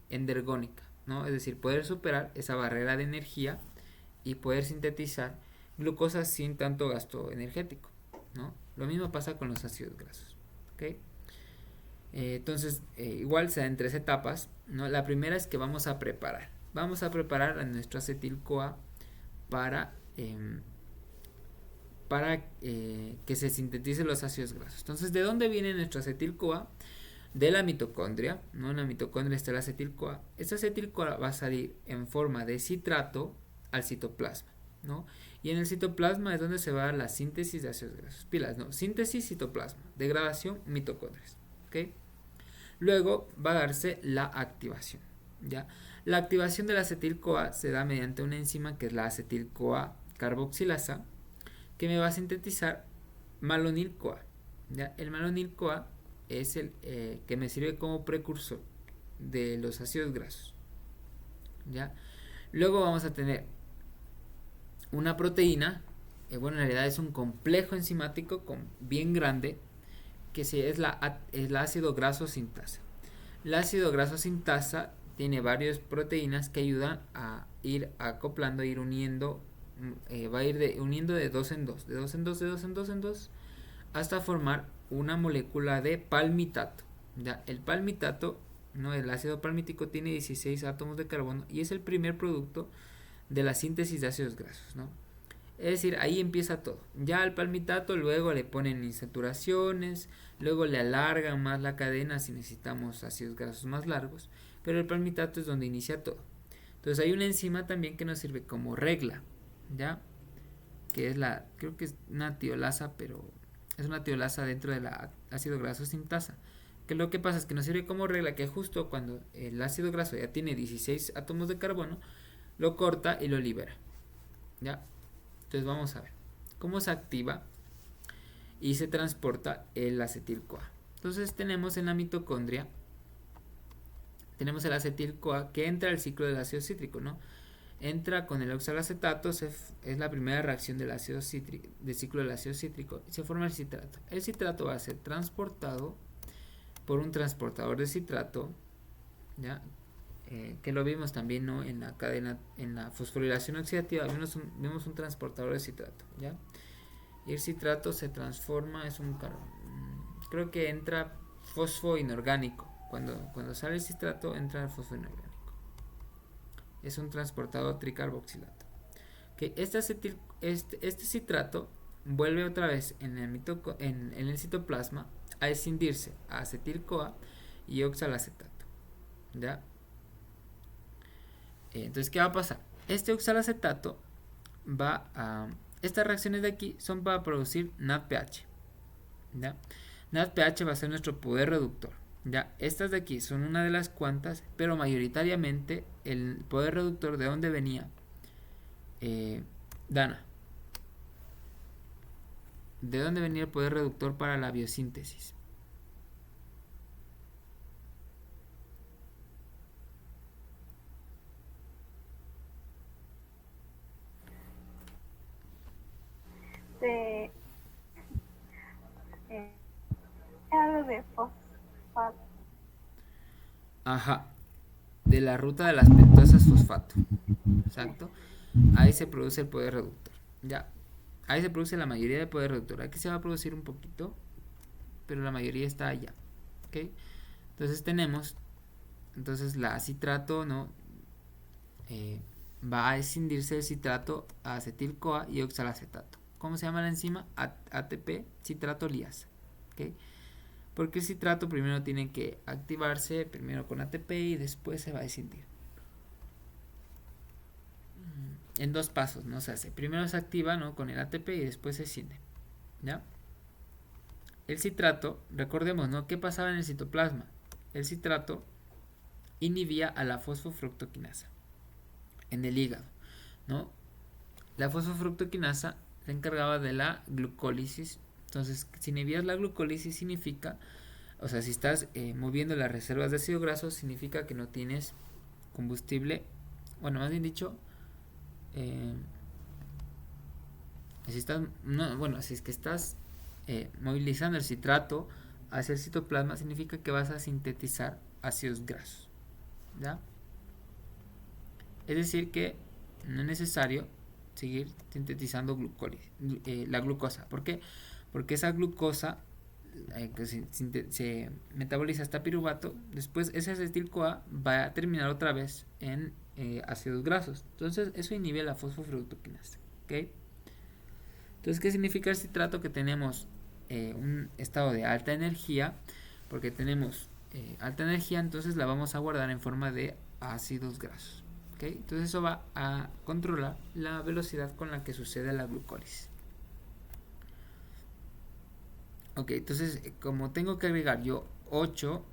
endergónica, ¿no? Es decir, poder superar esa barrera de energía y poder sintetizar glucosa sin tanto gasto energético, ¿no? Lo mismo pasa con los ácidos grasos, ¿ok? Entonces, igual se da en 3 etapas, ¿no? La primera es que vamos a preparar a nuestro acetil-CoA para que se sinteticen los ácidos grasos. Entonces, ¿de dónde viene nuestro acetil-CoA? De la mitocondria, ¿no? En la mitocondria está el acetil-CoA. Este acetil-CoA va a salir en forma de citrato al citoplasma, ¿no? Y en el citoplasma es donde se va a dar la síntesis de ácidos grasos. Pilas, ¿no? Síntesis, citoplasma. Degradación, mitocondrias, ¿ok? Luego va a darse la activación, ¿ya? La activación del acetil-CoA se da mediante una enzima que es la acetil-CoA carboxilasa, que me va a sintetizar malonil-CoA, ¿ya? El malonil-CoA es el que me sirve como precursor de los ácidos grasos, ¿ya? Luego vamos a tener una proteína bueno, en realidad es un complejo enzimático bien grande que es el ácido graso sintasa. El ácido graso sintasa tiene varias proteínas que ayudan a ir acoplando, ir uniendo, va a ir uniendo de dos en dos, de dos en dos, de dos en dos en dos, hasta formar una molécula de palmitato. ¿Ya? El palmitato, ¿no? El ácido palmítico tiene 16 átomos de carbono y es el primer producto de la síntesis de ácidos grasos, ¿no? Es decir, ahí empieza todo. Ya al palmitato luego le ponen insaturaciones, luego le alargan más la cadena si necesitamos ácidos grasos más largos, pero el palmitato es donde inicia todo. Entonces hay una enzima también que nos sirve como regla, ¿ya? Que es creo que es una tiolasa, pero es una tiolasa dentro de la ácido graso sintasa. Que lo que pasa es que nos sirve como regla que justo cuando el ácido graso ya tiene 16 átomos de carbono, lo corta y lo libera, ¿ya? Entonces vamos a ver cómo se activa y se transporta el acetil-CoA. Entonces tenemos en la mitocondria, tenemos el acetil-CoA que entra al ciclo del ácido cítrico, ¿no? Entra con el oxalacetato, es la primera reacción del ácido cítrico, del ciclo del ácido cítrico, y se forma el citrato. El citrato va a ser transportado por un transportador de citrato, ¿ya? Que lo vimos también, ¿no? En la cadena, en la fosforilación oxidativa vemos un transportador de citrato, ¿ya? Y el citrato se transforma, creo que entra fosfo inorgánico. Cuando sale el citrato entra el fosfo inorgánico. Es un transportador tricarboxilato. Que este citrato vuelve otra vez en el citoplasma a escindirse a acetil-CoA y oxalacetato, ¿ya? Entonces, ¿qué va a pasar? Este oxalacetato estas reacciones de aquí son para producir NADPH, ¿ya? NADPH va a ser nuestro poder reductor, ¿ya? Estas de aquí son una de las cuantas, pero mayoritariamente el poder reductor, ¿de dónde venía? Dana. ¿De dónde venía el poder reductor para la biosíntesis? De algo de fosfato. Ajá, de la ruta de las pentosas fosfato. Exacto. Ahí se produce el poder reductor. Ya. Ahí se produce la mayoría del poder reductor. Aquí se va a producir un poquito, pero la mayoría está allá. ¿Ok? Entonces tenemos, la citrato, ¿no? Va a escindirse el citrato a acetil-CoA y oxalacetato. ¿Cómo se llama la enzima? ATP citrato liasa. ¿Ok? Porque el citrato primero tiene que activarse, primero con ATP y después se va a escindir. En dos pasos, ¿no? Se hace. Primero se activa, ¿no? Con el ATP y después se escinde. ¿Ya? El citrato, recordemos, ¿no? ¿Qué pasaba en el citoplasma? El citrato inhibía a la fosfofructoquinasa en el hígado, ¿no? La fosfofructoquinasa se encargaba de la glucólisis. Entonces, si inhibías la glucólisis significa, o sea, si estás moviendo las reservas de ácido graso, significa que no tienes combustible, bueno, más bien dicho, si es que estás movilizando el citrato hacia el citoplasma, significa que vas a sintetizar ácidos grasos, ¿ya? Es decir que no es necesario seguir sintetizando la glucosa. ¿Por qué? Porque esa glucosa que se metaboliza hasta piruvato, después ese acetil-CoA va a terminar otra vez en ácidos grasos. Entonces eso inhibe la fosfofructoquinasa. ¿Okay? Entonces, ¿qué significa el citrato? Que tenemos un estado de alta energía, porque tenemos alta energía, entonces la vamos a guardar en forma de ácidos grasos. ¿Okay? Entonces eso va a controlar la velocidad con la que sucede la glucólisis. Ok, entonces como tengo que agregar yo 8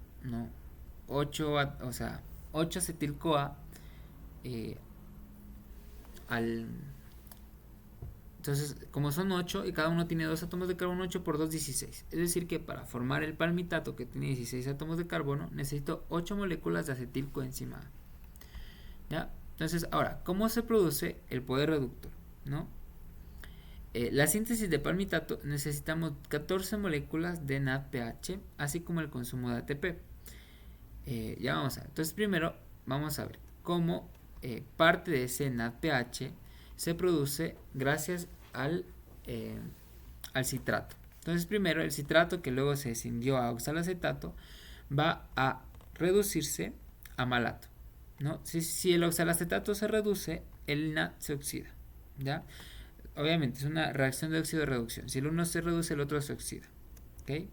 acetil-CoA entonces, como son 8 y cada uno tiene 2 átomos de carbono, 8 por 2, 16. Es decir que para formar el palmitato, que tiene 16 átomos de carbono, necesito 8 moléculas de acetil-coenzima A. ¿Ya? Entonces, ahora, ¿cómo se produce el poder reductor? ¿No? La síntesis de palmitato necesitamos 14 moléculas de NADPH, así como el consumo de ATP. Ya vamos a ver. Entonces primero vamos a ver cómo parte de ese NADPH se produce gracias al citrato. Entonces primero el citrato, que luego se escindió a oxalacetato, va a reducirse a malato, ¿no? Si el oxalacetato se reduce, el NAD se oxida, ¿ya? Obviamente es una reacción de óxido-reducción. Si el uno se reduce, el otro se oxida, ¿ok?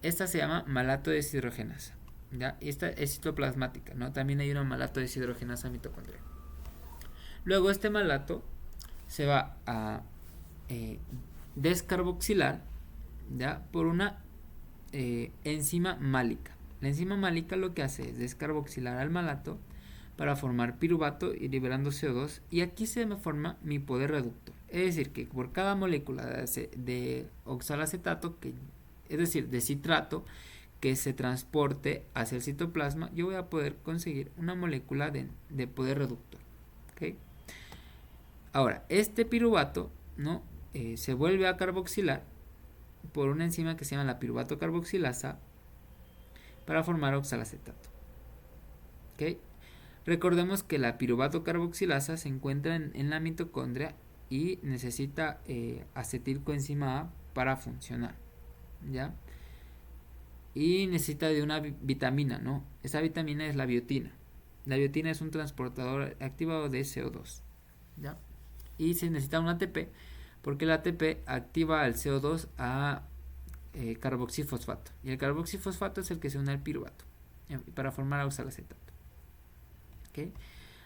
Esta se llama malato deshidrogenasa, ¿ya? Esta es citoplasmática, ¿no? También hay una malato deshidrogenasa mitocondrial. Luego este malato se va a descarboxilar, ¿ya? Por una enzima málica. La enzima málica lo que hace es descarboxilar al malato para formar piruvato y liberando CO2, y aquí se me forma mi poder reductor. Es decir, que por cada molécula de oxalacetato, es decir, de citrato, que se transporte hacia el citoplasma, yo voy a poder conseguir una molécula de poder reductor, ¿okay? Ahora, este piruvato, ¿no? Se vuelve a carboxilar por una enzima que se llama la piruvato carboxilasa para formar oxalacetato, ¿okay? Recordemos que la piruvato carboxilasa se encuentra en la mitocondria y necesita acetilcoenzima A para funcionar, ¿ya? Y necesita de una vitamina, ¿no? Esa vitamina es la biotina. La biotina es un transportador activado de CO2, ¿ya? Y se necesita un ATP porque el ATP activa al CO2 a carboxifosfato. Y el carboxifosfato es el que se une al piruvato para formar oxalacetato. ¿Okay?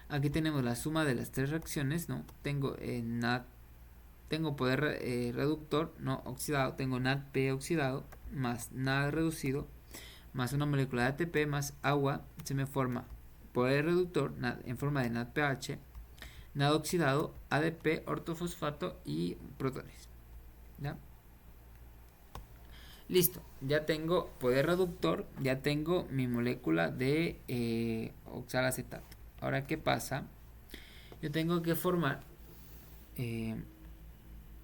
Aquí tenemos la suma de las tres reacciones, ¿no? Tengo tengo poder reductor no oxidado, tengo NADP oxidado más NAD reducido más una molécula de ATP más agua, se me forma poder reductor en forma de NADPH, NAD oxidado, ADP, ortofosfato y protones, ¿ya? Listo, ya tengo poder reductor, ya tengo mi molécula de oxalacetato. Ahora, ¿qué pasa? Yo tengo que formar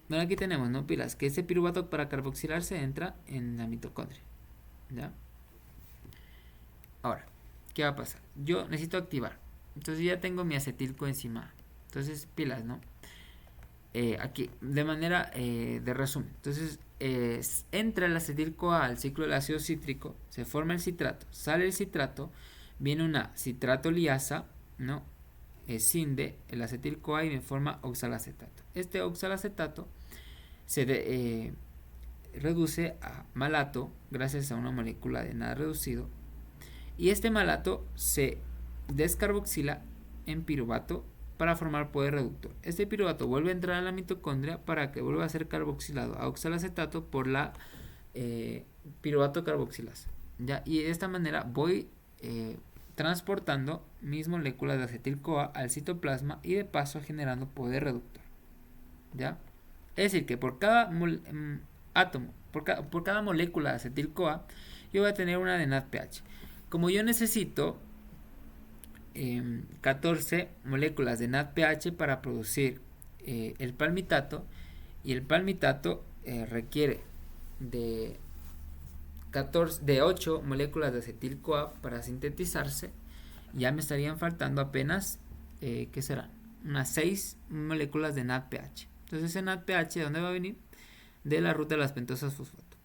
bueno, aquí tenemos, ¿no? Pilas, que ese piruvato para carboxilarse entra en la mitocondria, ¿ya? Ahora, ¿qué va a pasar? Yo necesito activar. Entonces ya tengo mi acetilcoenzima A. Entonces, pilas, ¿no? Aquí, de manera de resumen. Entonces, entra el acetil-CoA al ciclo del ácido cítrico, se forma el citrato, sale el citrato, viene una citrato liasa, ¿no? Escinde el acetil-CoA y me forma oxalacetato. Este oxalacetato se reduce a malato gracias a una molécula de NAD reducido, y este malato se descarboxila en piruvato para formar poder reductor. Este piruvato vuelve a entrar a la mitocondria para que vuelva a ser carboxilado a oxalacetato por la piruvato carboxilasa, ¿ya? Y de esta manera voy transportando mis moléculas de acetil-CoA al citoplasma y de paso generando poder reductor, ¿ya? Es decir, que por cada átomo, por cada molécula de acetil-CoA, yo voy a tener una de NADPH. Como yo necesito 14 moléculas de NADPH para producir el palmitato, y el palmitato requiere de 8 moléculas de acetil-CoA para sintetizarse, ya me estarían faltando apenas, ¿qué serán? Unas 6 moléculas de NADPH. Entonces ese NADPH, ¿de dónde va a venir? De la ruta de las pentosas fosfato,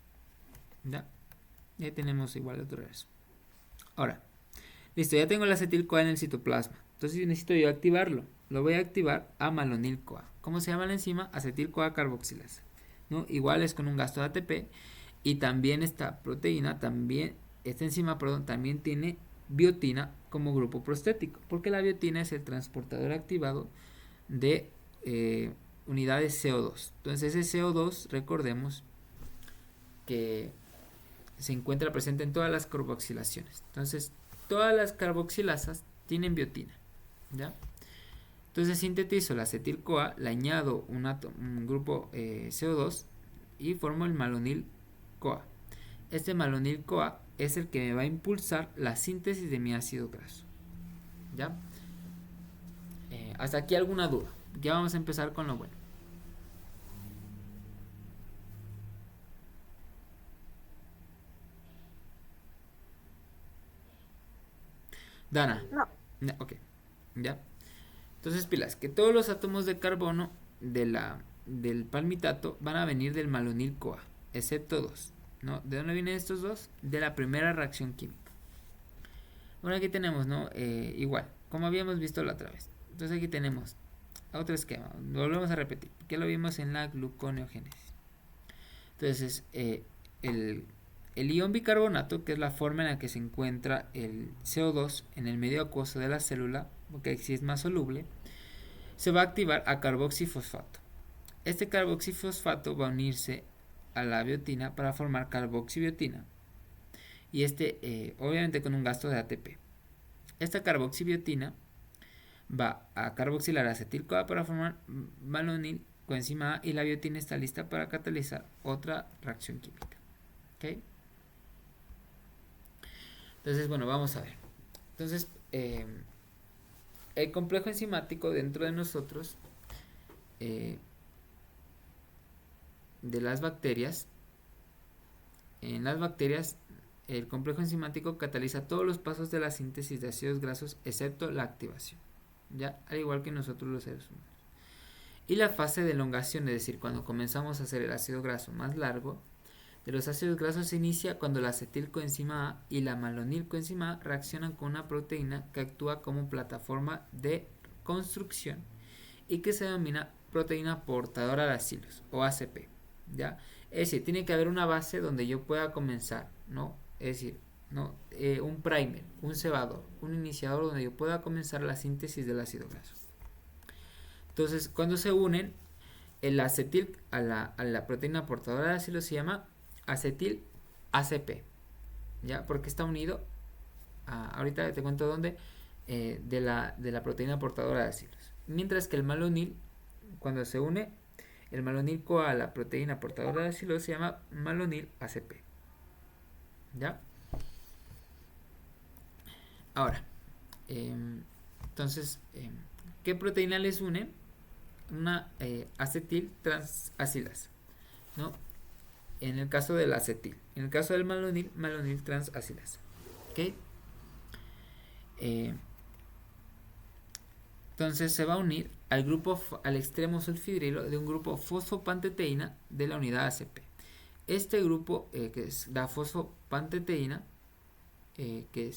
¿ya? Ya tenemos igual de otro regreso. Ahora, listo, ya tengo el acetil-CoA en el citoplasma. Entonces necesito yo activarlo. Lo voy a activar a malonil-CoA. ¿Cómo se llama la enzima? Acetil-CoA carboxilasa, ¿no? Igual es con un gasto de ATP. Y también esta proteína, esta enzima, también tiene biotina como grupo prostético, porque la biotina es el transportador activado de unidades CO2. Entonces ese CO2, recordemos que se encuentra presente en todas las carboxilaciones. Entonces todas las carboxilasas tienen biotina, ¿ya? Entonces sintetizo la acetil-CoA, le añado un grupo CO2 y formo el malonil-CoA. Este malonil-CoA es el que me va a impulsar la síntesis de mi ácido graso, ¿ya? Hasta aquí alguna duda. Ya vamos a empezar con lo bueno. Dana. No. No, ok, ya. Entonces, pilas, que todos los átomos de carbono del palmitato van a venir del malonil-CoA, excepto dos, ¿no? ¿De dónde vienen estos dos? De la primera reacción química. Bueno, aquí tenemos, ¿no? Igual, como habíamos visto la otra vez. Entonces aquí tenemos otro esquema. Volvemos a repetir, que lo vimos en la gluconeogénesis. Entonces, el ion bicarbonato, que es la forma en la que se encuentra el CO2 en el medio acuoso de la célula, porque aquí es más soluble, se va a activar a carboxifosfato. Este carboxifosfato va a unirse a la biotina para formar carboxibiotina. Y obviamente con un gasto de ATP. Esta carboxibiotina va a carboxilar acetil-CoA para formar malonil coenzima A, y la biotina está lista para catalizar otra reacción química. ¿Okay? Entonces, bueno, vamos a ver. Entonces, el complejo enzimático dentro de nosotros, de las bacterias, en las bacterias, el complejo enzimático cataliza todos los pasos de la síntesis de ácidos grasos excepto la activación, ya, al igual que nosotros los seres humanos. Y la fase de elongación, es decir, cuando comenzamos a hacer el ácido graso más largo de los ácidos grasos, se inicia cuando la acetilcoenzima A y la malonilcoenzima A reaccionan con una proteína que actúa como plataforma de construcción y que se denomina proteína portadora de acilos, o ACP, ¿ya? Es decir, tiene que haber una base donde yo pueda comenzar, ¿no? Es decir, ¿no? Un primer, un cebador, un iniciador donde yo pueda comenzar la síntesis del ácido graso. Entonces, cuando se unen el acetil a la proteína portadora de ácido, se llama acetil ACP, ¿ya? Porque está unido ahorita te cuento dónde, de la proteína portadora de ácidos. Mientras que el malonil, cuando se une el malonil-CoA a la proteína portadora de ácido, se llama malonil ACP, ¿ya? Ahora, entonces, ¿qué proteína les une? Una acetil transacidasa, ¿no? En el caso del acetil. En el caso del malonil, malonil transacidasa. ¿Ok? Entonces se va a unir al extremo sulfidrilo de un grupo fosfopanteteína de la unidad ACP. Este grupo, que es la fosfopanteteína, que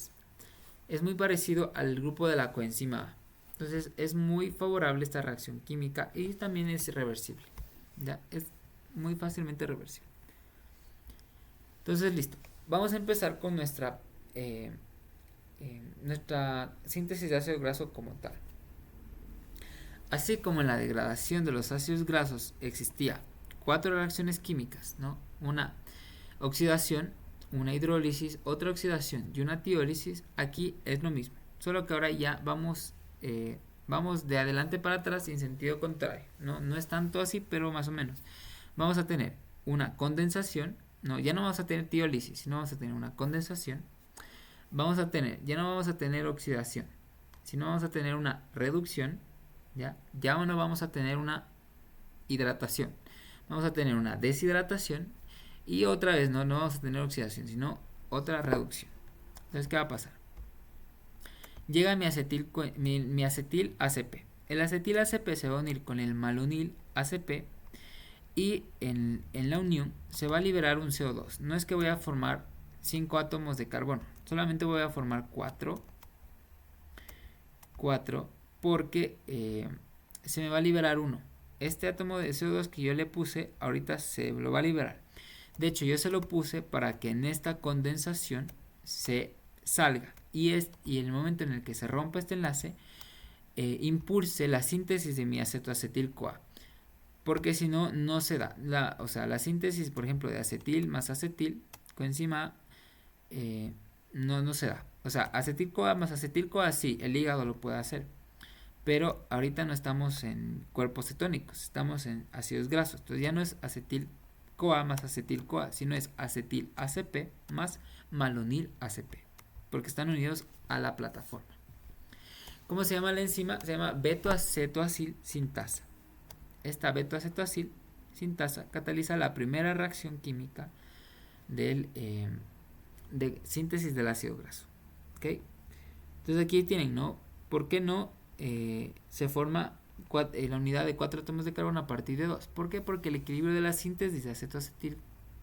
es muy parecido al grupo de la coenzima A. Entonces es muy favorable esta reacción química y también es reversible, ¿ya? Es muy fácilmente reversible. Entonces, listo. Vamos a empezar con nuestra síntesis de ácido graso como tal. Así como en la degradación de los ácidos grasos existía 4 reacciones químicas, ¿no? Una oxidación, una hidrólisis, otra oxidación y una tiólisis, aquí es lo mismo. Solo que ahora ya vamos de adelante para atrás en sentido contrario. No es tanto así, pero más o menos. Vamos a tener una condensación. No, ya no vamos a tener tiólisis, sino vamos a tener una condensación. Ya no vamos a tener oxidación, sino vamos a tener una reducción. Ya no vamos a tener una hidratación. Vamos a tener una deshidratación. Y otra vez no vamos a tener oxidación, sino otra reducción. Entonces, ¿qué va a pasar? Llega mi acetil ACP. El acetil ACP se va a unir con el malonil ACP. Y en la unión se va a liberar un CO2. No es que voy a formar 5 átomos de carbono. Solamente voy a formar 4. Porque se me va a liberar uno. Este átomo de CO2 que yo le puse, ahorita se lo va a liberar. De hecho, yo se lo puse para que en esta condensación se salga. Y en el momento en el que se rompa este enlace, impulse la síntesis de mi acetoacetil-CoA. Porque si no, no se da. La síntesis, por ejemplo, de acetil más acetil, coenzima, no se da. O sea, acetil-CoA más acetil-CoA, sí, el hígado lo puede hacer. Pero ahorita no estamos en cuerpos cetónicos, estamos en ácidos grasos. Entonces ya no es acetil-CoA más acetil-CoA, sino es acetil-ACP más malonil-ACP. Porque están unidos a la plataforma. ¿Cómo se llama la enzima? Se llama betoacetoacil sintasa. Esta betoacetoacil sintasa cataliza la primera reacción química de síntesis del ácido graso. ¿Okay? Entonces aquí tienen, ¿no? ¿Por qué no se forma la unidad de 4 átomos de carbono a partir de 2? ¿Por qué? Porque el equilibrio de la síntesis de acetoacetil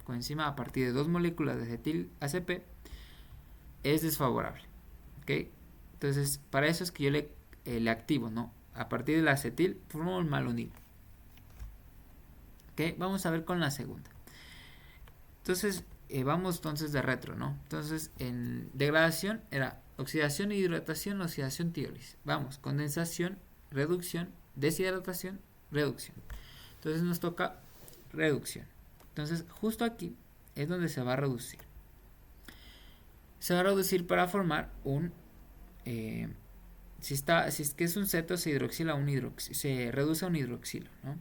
coenzima a partir de 2 moléculas de acetil ACP es desfavorable. ¿Ok? Entonces, para eso es que yo le activo, ¿no? A partir del acetil formo el malonil. ¿Ok? Vamos a ver con la segunda. Entonces, vamos entonces de retro, ¿no? Entonces, en degradación era oxidación, hidratación, oxidación, tiólisis. Vamos, condensación, reducción, deshidratación, reducción. Entonces nos toca reducción. Entonces, justo aquí es donde se va a reducir. Se va a reducir para formar un... si es que es un ceto, se hidroxila un hidroxilo, se reduce a un hidroxilo, ¿no?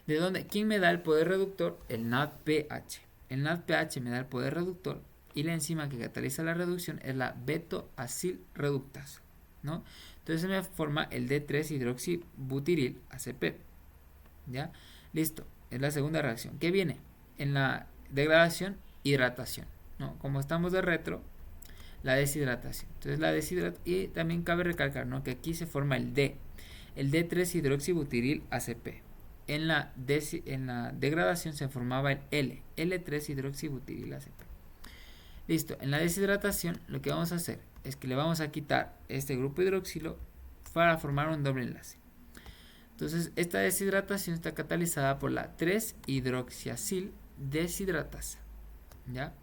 ¿De dónde? ¿Quién me da el poder reductor? El NADPH. El NADPH me da el poder reductor y la enzima que cataliza la reducción es la betoacil reductasa, ¿no? Entonces se me forma el D3-hidroxibutiril ACP. ¿Ya? Listo. Es la segunda reacción. ¿Qué viene? En la degradación, hidratación, ¿no? Como estamos de retro, la deshidratación. Entonces la deshidratación, y también cabe recalcar, ¿no? Que aquí se forma el D3-hidroxibutiril ACP. En la degradación se formaba el L3-hidroxibutiril ACP. Listo. En la deshidratación lo que vamos a hacer es que le vamos a quitar este grupo hidroxilo para formar un doble enlace. Entonces esta deshidratación está catalizada por la 3-hidroxiacil deshidratasa. ¿Ya?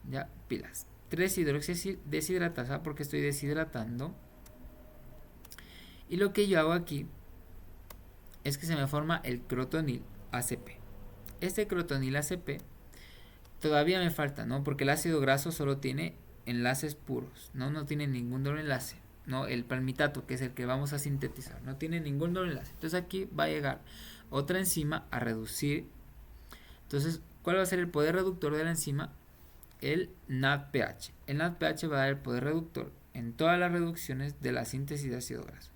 Ya, pilas. 3-hidroxiacil deshidratasa porque estoy deshidratando. Y lo que yo hago aquí es que se me forma el crotonil ACP. Este crotonil ACP todavía me falta, ¿no? Porque el ácido graso solo tiene enlaces puros, ¿no? No tiene ningún doble enlace, ¿no? El palmitato, que es el que vamos a sintetizar, no tiene ningún doble enlace. Entonces aquí va a llegar otra enzima a reducir. Entonces, ¿cuál va a ser el poder reductor de la enzima? El NADPH. El NADPH va a dar el poder reductor en todas las reducciones de la síntesis de ácido graso.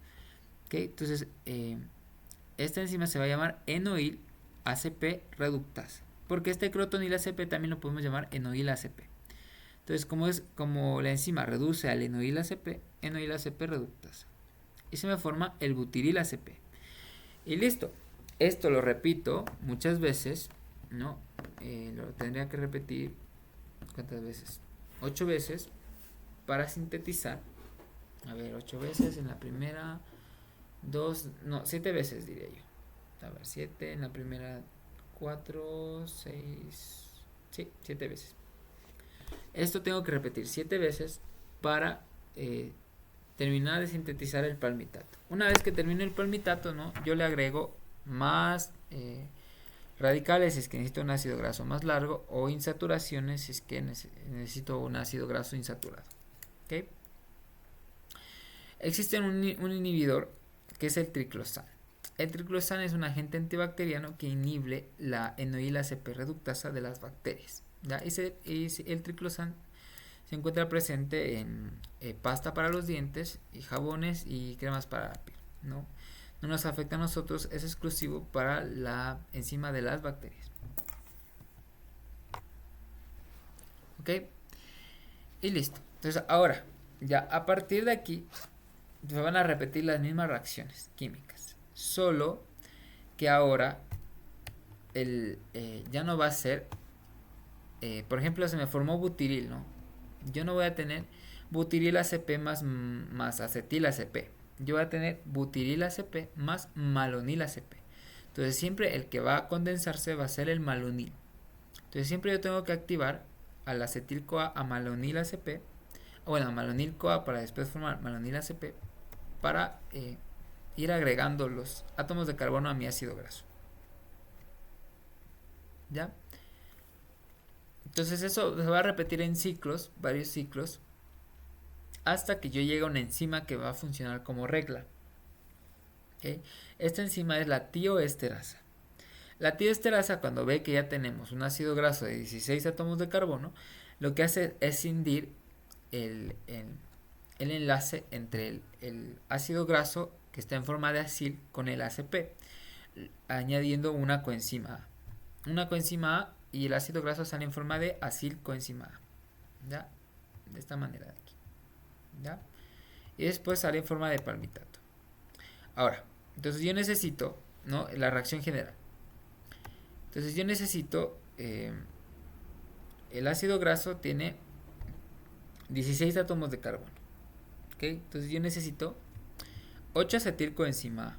¿Ok? Entonces, esta enzima se va a llamar enoil ACP reductasa. Porque este crotonil ACP también lo podemos llamar enoil ACP. Entonces, como la enzima reduce al enoil ACP reductasa. Y se me forma el butiril ACP. Y listo. Esto lo repito muchas veces, ¿no? Lo tendría que repetir, ¿cuántas veces? 8 veces para sintetizar. A ver, 8 veces en la primera, 7 veces diría yo. A ver, 7 en la primera, 4, 6, sí, 7 veces. Esto tengo que repetir 7 veces para terminar de sintetizar el palmitato. Una vez que termine el palmitato, ¿no? Yo le agrego más radicales si es que necesito un ácido graso más largo, o insaturaciones si es que necesito un ácido graso insaturado. ¿Okay? Existe un inhibidor que es el triclosan. El triclosan es un agente antibacteriano que inhibe la enoil ACP reductasa de las bacterias. ¿Ya? Y el triclosan se encuentra presente en pasta para los dientes, y jabones y cremas para la piel. No nos afecta a nosotros, es exclusivo para la enzima de las bacterias. ¿Ok? Y listo. Entonces ahora, ya a partir de aquí, se van a repetir las mismas reacciones químicas. Solo que ahora ya no va a ser, por ejemplo, se me formó butiril, ¿no? Yo no voy a tener butiril ACP más acetil ACP. Yo voy a tener butiril ACP más malonil ACP. Entonces siempre el que va a condensarse va a ser el malonil. Entonces siempre yo tengo que activar al acetil CoA a malonil ACP. Bueno, a malonil CoA para después formar malonil ACP, para ir agregando los átomos de carbono a mi ácido graso. ¿Ya? Entonces eso se va a repetir en ciclos, varios ciclos, hasta que yo llegue a una enzima que va a funcionar como regla. ¿Okay? Esta enzima es la tioesterasa. La tioesterasa, cuando ve que ya tenemos un ácido graso de 16 átomos de carbono, lo que hace es cindir el enlace entre el ácido graso que está en forma de acil con el ACP, añadiendo una coenzima A. Una coenzima A y el ácido graso sale en forma de acil coenzima A. ¿Ya? De esta manera de aquí. ¿ya? Y después sale en forma de palmitato. Ahora, entonces yo necesito, ¿no? La reacción general. Entonces yo necesito, el ácido graso tiene 16 átomos de carbono. ¿Ok? Entonces yo necesito 8 acetilcoenzima A.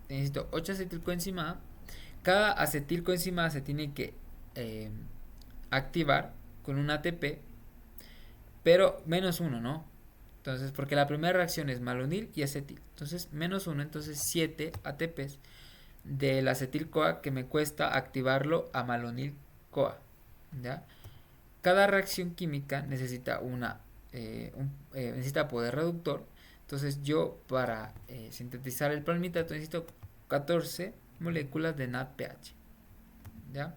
Necesito 8 acetilcoenzima A. Cada acetilcoenzima A se tiene que activar con un ATP, pero menos 1, ¿no? Entonces, porque la primera reacción es malonil y acetil. Entonces, menos 1, entonces 7 ATPs del acetil-CoA que me cuesta activarlo a malonil-CoA. ¿Ya? Cada reacción química necesita necesita poder reductor. Entonces yo para sintetizar el palmitato necesito 14 moléculas de NADPH. ¿Ya?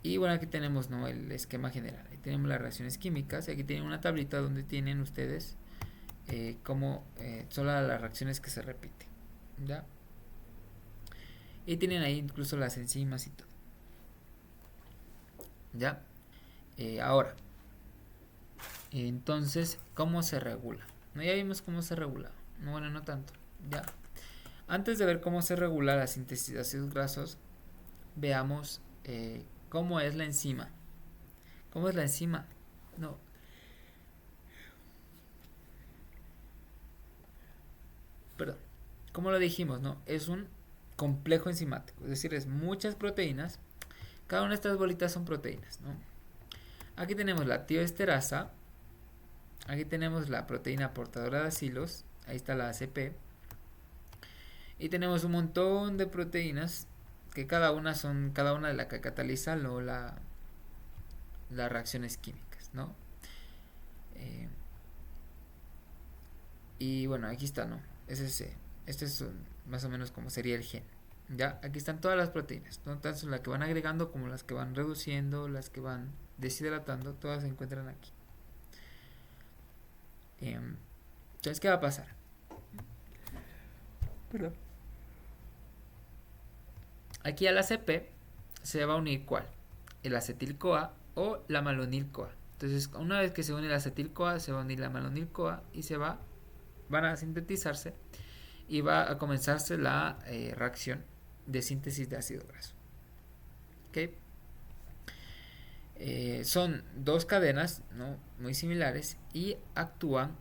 Y bueno, aquí tenemos, ¿no?, el esquema general. Ahí tenemos las reacciones químicas. Y aquí tienen una tablita donde tienen ustedes como solo las reacciones que se repiten. ¿Ya? Y tienen ahí incluso las enzimas y todo. ¿Ya? Ahora, entonces, ¿cómo se regula? ¿No? Ya vimos cómo se regula. No, bueno, no tanto. Ya. Antes de ver cómo se regula la síntesis de ácidos grasos, veamos cómo es la enzima. ¿Cómo es la enzima? No. Perdón. Como lo dijimos, ¿no? Es un complejo enzimático. Es decir, es muchas proteínas. Cada una de estas bolitas son proteínas, ¿no? Aquí tenemos la tioesterasa. Aquí tenemos la proteína portadora de acilos. Ahí está la ACP. Y tenemos un montón de proteínas que cada una de las que catalizan las reacciones químicas, ¿no? Y bueno, aquí está, ¿no? Este es más o menos como sería el gen. Ya, aquí están todas las proteínas, ¿no? Tanto las que van agregando como las que van reduciendo, las que van deshidratando, todas se encuentran aquí. Entonces, ¿qué va a pasar? Perdón. Aquí a la ACP se va a unir ¿cuál? El acetil-CoA o la malonil-CoA. Entonces, una vez que se une el acetil-CoA, se va a unir la malonil-CoA y van a sintetizarse y va a comenzarse la reacción de síntesis de ácido graso. ¿Okay? Son dos cadenas, ¿no?, muy similares y actúan,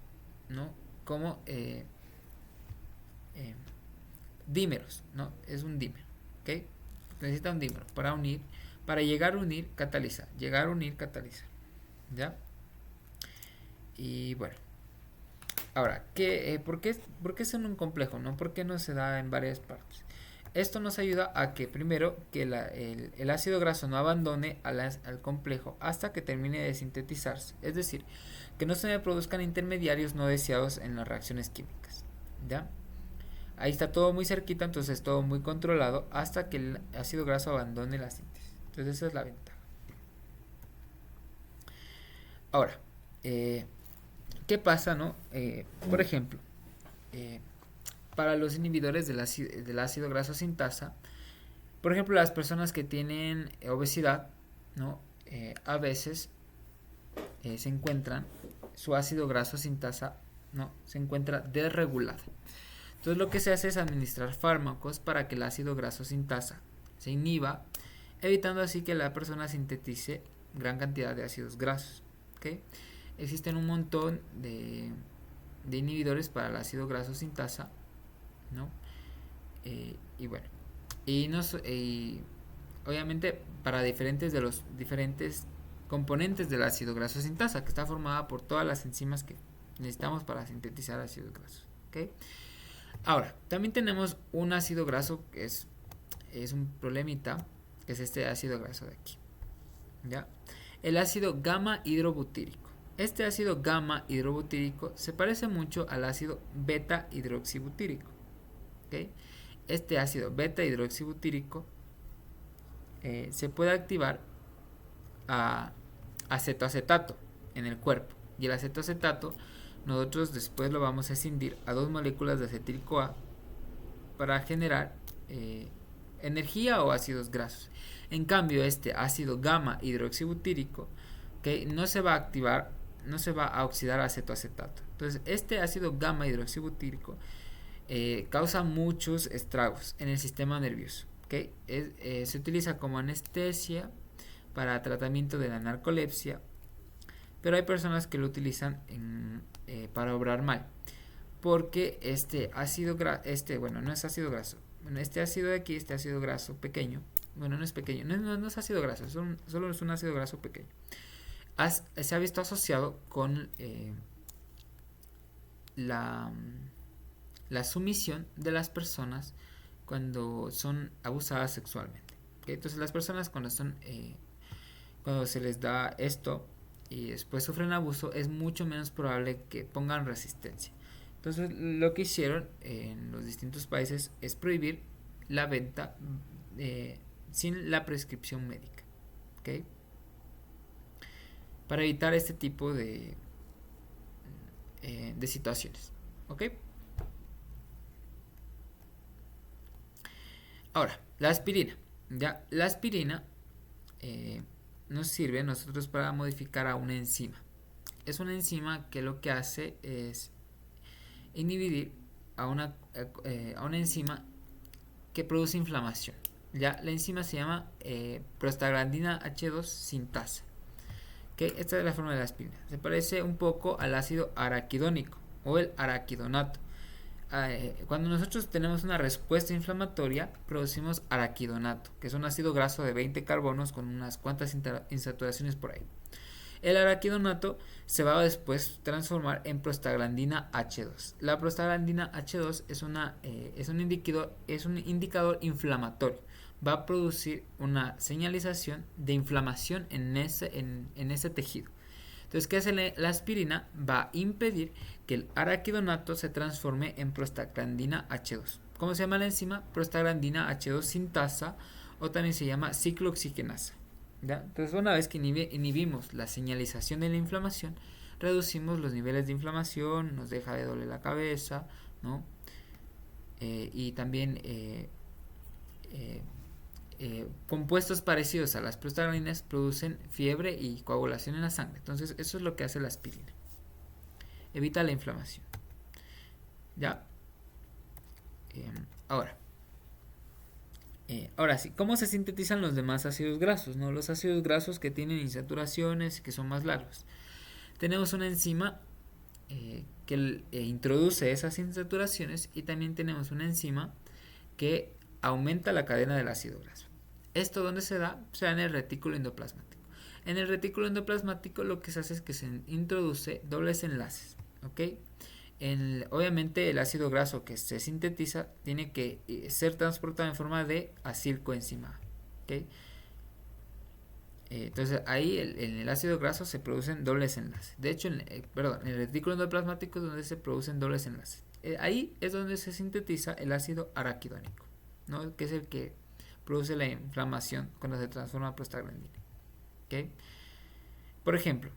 ¿no?, como dímeros, ¿no? Es un dímero, ¿ok? Necesita un dímero para llegar a unir, catalizar, ¿ya? Y bueno, ahora, ¿por qué son un complejo, no? ¿Por qué no se da en varias partes? Esto nos ayuda a que primero que el ácido graso no abandone al complejo hasta que termine de sintetizarse, es decir, que no se me produzcan intermediarios no deseados en las reacciones químicas, ¿ya? Ahí está todo muy cerquita, entonces todo muy controlado hasta que el ácido graso abandone la síntesis. Entonces esa es la ventaja. Ahora, ¿qué pasa, no? Por ejemplo, para los inhibidores del ácido graso sintasa, por ejemplo, las personas que tienen obesidad, ¿no? A veces se encuentran, su ácido graso sintasa, ¿no?, se encuentra desregulado. Entonces lo que se hace es administrar fármacos para que el ácido graso sintasa se inhiba, evitando así que la persona sintetice gran cantidad de ácidos grasos. ¿Okay? Existen un montón de inhibidores para el ácido graso sintasa, ¿no? Y bueno, y obviamente para los diferentes componentes del ácido graso sintasa, que está formada por todas las enzimas que necesitamos para sintetizar ácidos grasos. ¿Okay? Ahora, también tenemos un ácido graso que es un problemita, que es este ácido graso de aquí, ¿ya? El ácido gamma hidrobutírico. Este ácido gamma hidrobutírico se parece mucho al ácido beta hidroxibutírico. ¿Okay? Este ácido beta hidroxibutírico se puede activar a acetoacetato en el cuerpo, y el acetoacetato nosotros después lo vamos a escindir a 2 moléculas de acetil-CoA para generar energía o ácidos grasos. En cambio, este ácido gamma hidroxibutírico, ¿okay?, no se va a activar, no se va a oxidar a cetoacetato. Entonces, este ácido gamma hidroxibutírico causa muchos estragos en el sistema nervioso. ¿Okay? Se utiliza como anestesia para tratamiento de la narcolepsia, pero hay personas que lo utilizan para obrar mal, porque este ácido graso, bueno, no es ácido graso, bueno, este ácido de aquí, este ácido graso pequeño, bueno, no es pequeño, no es ácido graso, solo es un ácido graso pequeño, se ha visto asociado con la sumisión de las personas cuando son abusadas sexualmente. ¿Okay? Entonces las personas cuando se les da esto y después sufren abuso, es mucho menos probable que pongan resistencia. Entonces lo que hicieron en los distintos países es prohibir la venta sin la prescripción médica. ¿Okay? Para evitar este tipo de situaciones. ¿Ok? Ahora, la aspirina. Ya, la aspirina nos sirve a nosotros para modificar a una enzima. Es una enzima que lo que hace es inhibir a una enzima que produce inflamación. Ya, la enzima se llama prostaglandina H2 sintasa. ¿Okay? Esta es la forma de la aspirina. Se parece un poco al ácido araquidónico o el araquidonato. Cuando nosotros tenemos una respuesta inflamatoria, producimos araquidonato, que es un ácido graso de 20 carbonos con unas cuantas insaturaciones por ahí. El araquidonato se va a después transformar en prostaglandina H2. La prostaglandina H2 es un indicador inflamatorio. Va a producir una señalización de inflamación en ese tejido. Entonces, ¿qué hace la aspirina? Va a impedir que el araquidonato se transforme en prostaglandina H2. ¿Cómo se llama la enzima? Prostaglandina H2 sintasa, o también se llama ciclooxigenasa. ¿Ya? Entonces, una vez que inhibimos la señalización de la inflamación, reducimos los niveles de inflamación, nos deja de doler la cabeza, ¿no? Y también compuestos parecidos a las prostaglandinas producen fiebre y coagulación en la sangre. Entonces, eso es lo que hace la aspirina. Evita la inflamación. ¿Ya? Ahora sí, ¿cómo se sintetizan los demás ácidos grasos? ¿No? Los ácidos grasos que tienen insaturaciones y que son más largos. Tenemos una enzima que introduce esas insaturaciones, y también tenemos una enzima que aumenta la cadena del ácido graso. ¿Esto dónde se da? Se da en el retículo endoplasmático. En el retículo endoplasmático lo que se hace es que se introduce dobles enlaces. ¿Ok? Obviamente el ácido graso que se sintetiza tiene que ser transportado en forma de acilcoenzima. ¿Ok? Entonces ahí en el ácido graso se producen dobles enlaces. De hecho, en el retículo endoplasmático es donde se producen dobles enlaces. Ahí es donde se sintetiza el ácido araquidónico, ¿no? Que es el que produce la inflamación cuando se transforma en prostaglandina. ¿Okay? Por ejemplo,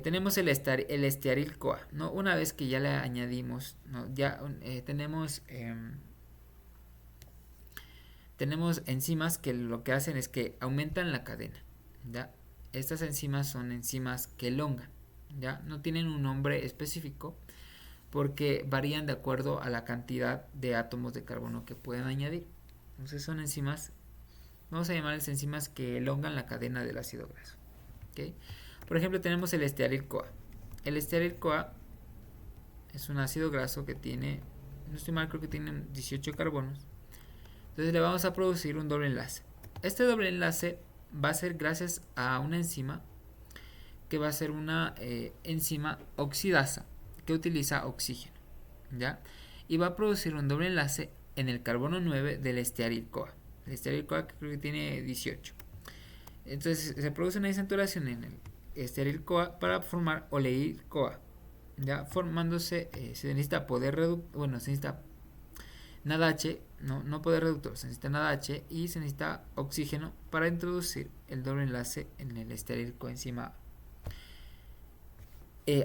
tenemos el estearil-CoA, ¿no? Una vez que ya le añadimos, ¿no? Ya tenemos enzimas que lo que hacen es que aumentan la cadena, ¿ya? Estas enzimas son enzimas que elongan, ¿ya? No tienen un nombre específico porque varían de acuerdo a la cantidad de átomos de carbono que pueden añadir. Entonces son enzimas, vamos a llamarles enzimas que elongan la cadena del ácido graso. ¿Okay? Por ejemplo, tenemos el estearil-CoA. El estearil-CoA es un ácido graso que tiene, no estoy mal, creo que tiene 18 carbonos. Entonces le vamos a producir un doble enlace. Este doble enlace va a ser gracias a una enzima que va a ser una enzima oxidasa que utiliza oxígeno, ¿ya? Y va a producir un doble enlace en el carbono 9 del estearil-CoA. El estearil-CoA creo que tiene 18. Entonces se produce una desaturación en el estearil-CoA para formar oleíl-CoA. Ya formándose, se necesita poder reductor, bueno, se necesita NADH, no poder reductor, se necesita NADH y se necesita oxígeno para introducir el doble enlace en el estearil-coenzima A.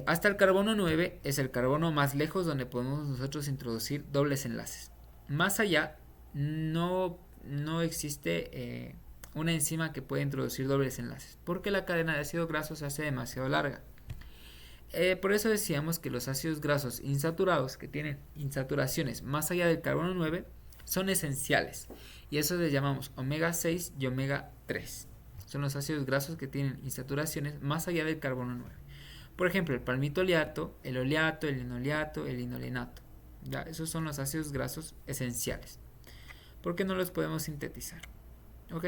Hasta el carbono 9 es el carbono más lejos donde podemos nosotros introducir dobles enlaces. Más allá no existe una enzima que pueda introducir dobles enlaces porque la cadena de ácido graso se hace demasiado larga. Por eso decíamos que los ácidos grasos insaturados, que tienen insaturaciones más allá del carbono 9, son esenciales. Y eso les llamamos omega 6 y omega 3. Son los ácidos grasos que tienen insaturaciones más allá del carbono 9. Por ejemplo, el palmitoleato, el oleato, el linoleato, el linolinato. ¿Ya? Esos son los ácidos grasos esenciales. Porque no los podemos sintetizar. ¿Ok?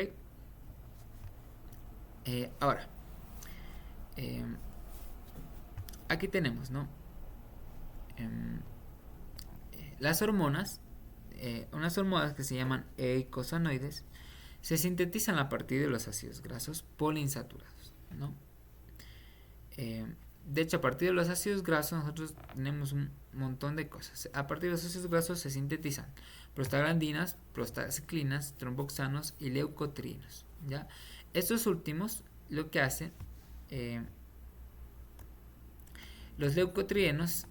Ahora, aquí tenemos, ¿no? Las hormonas, unas hormonas que se llaman eicosanoides, se sintetizan a partir de los ácidos grasos poliinsaturados, ¿no? De hecho, a partir de los ácidos grasos nosotros tenemos un montón de cosas. A partir de los ácidos grasos se sintetizan prostaglandinas, prostaciclinas, tromboxanos y leucotrienos, ¿ya? Estos últimos lo que hacen, los leucotrienos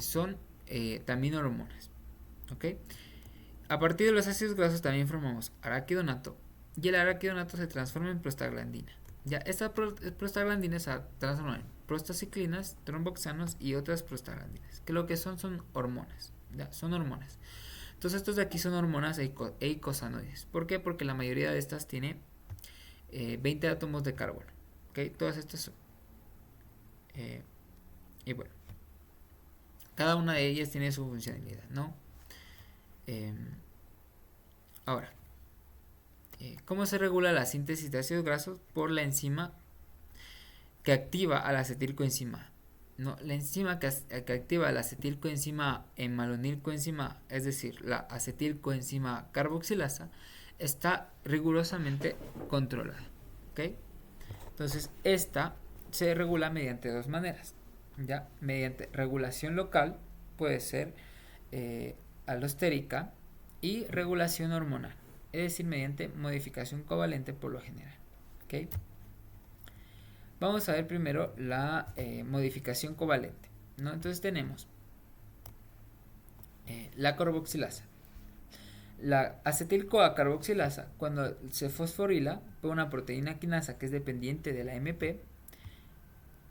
son también hormonas, ¿ok? A partir de los ácidos grasos también formamos araquidonato y el araquidonato se transforma en prostaglandina. Ya, estas prostaglandinas se transforman en prostaciclinas, tromboxanos y otras prostaglandinas, que lo que son hormonas, ya, son hormonas. Entonces estos de aquí son hormonas eicosanoides. ¿Por qué? Porque la mayoría de estas tiene 20 átomos de carbono, ¿ok? Todas estas son. Y bueno, cada una de ellas tiene su funcionalidad, ¿no? Ahora, ¿cómo se regula la síntesis de ácidos grasos? Por la enzima que activa a la acetilcoenzima A, ¿no? La enzima que activa a la acetilcoenzima A en malonilcoenzima A, es decir, la acetilcoenzima carboxilasa, está rigurosamente controlada, ¿ok? Entonces, esta se regula mediante dos maneras, ¿ya? Mediante regulación local, puede ser alostérica, y regulación hormonal, es decir, mediante modificación covalente por lo general, ¿ok? Vamos a ver primero la modificación covalente, ¿no? Entonces tenemos la carboxilasa. La acetil-CoA carboxilasa, cuando se fosforila por una proteína quinasa que es dependiente de la AMP,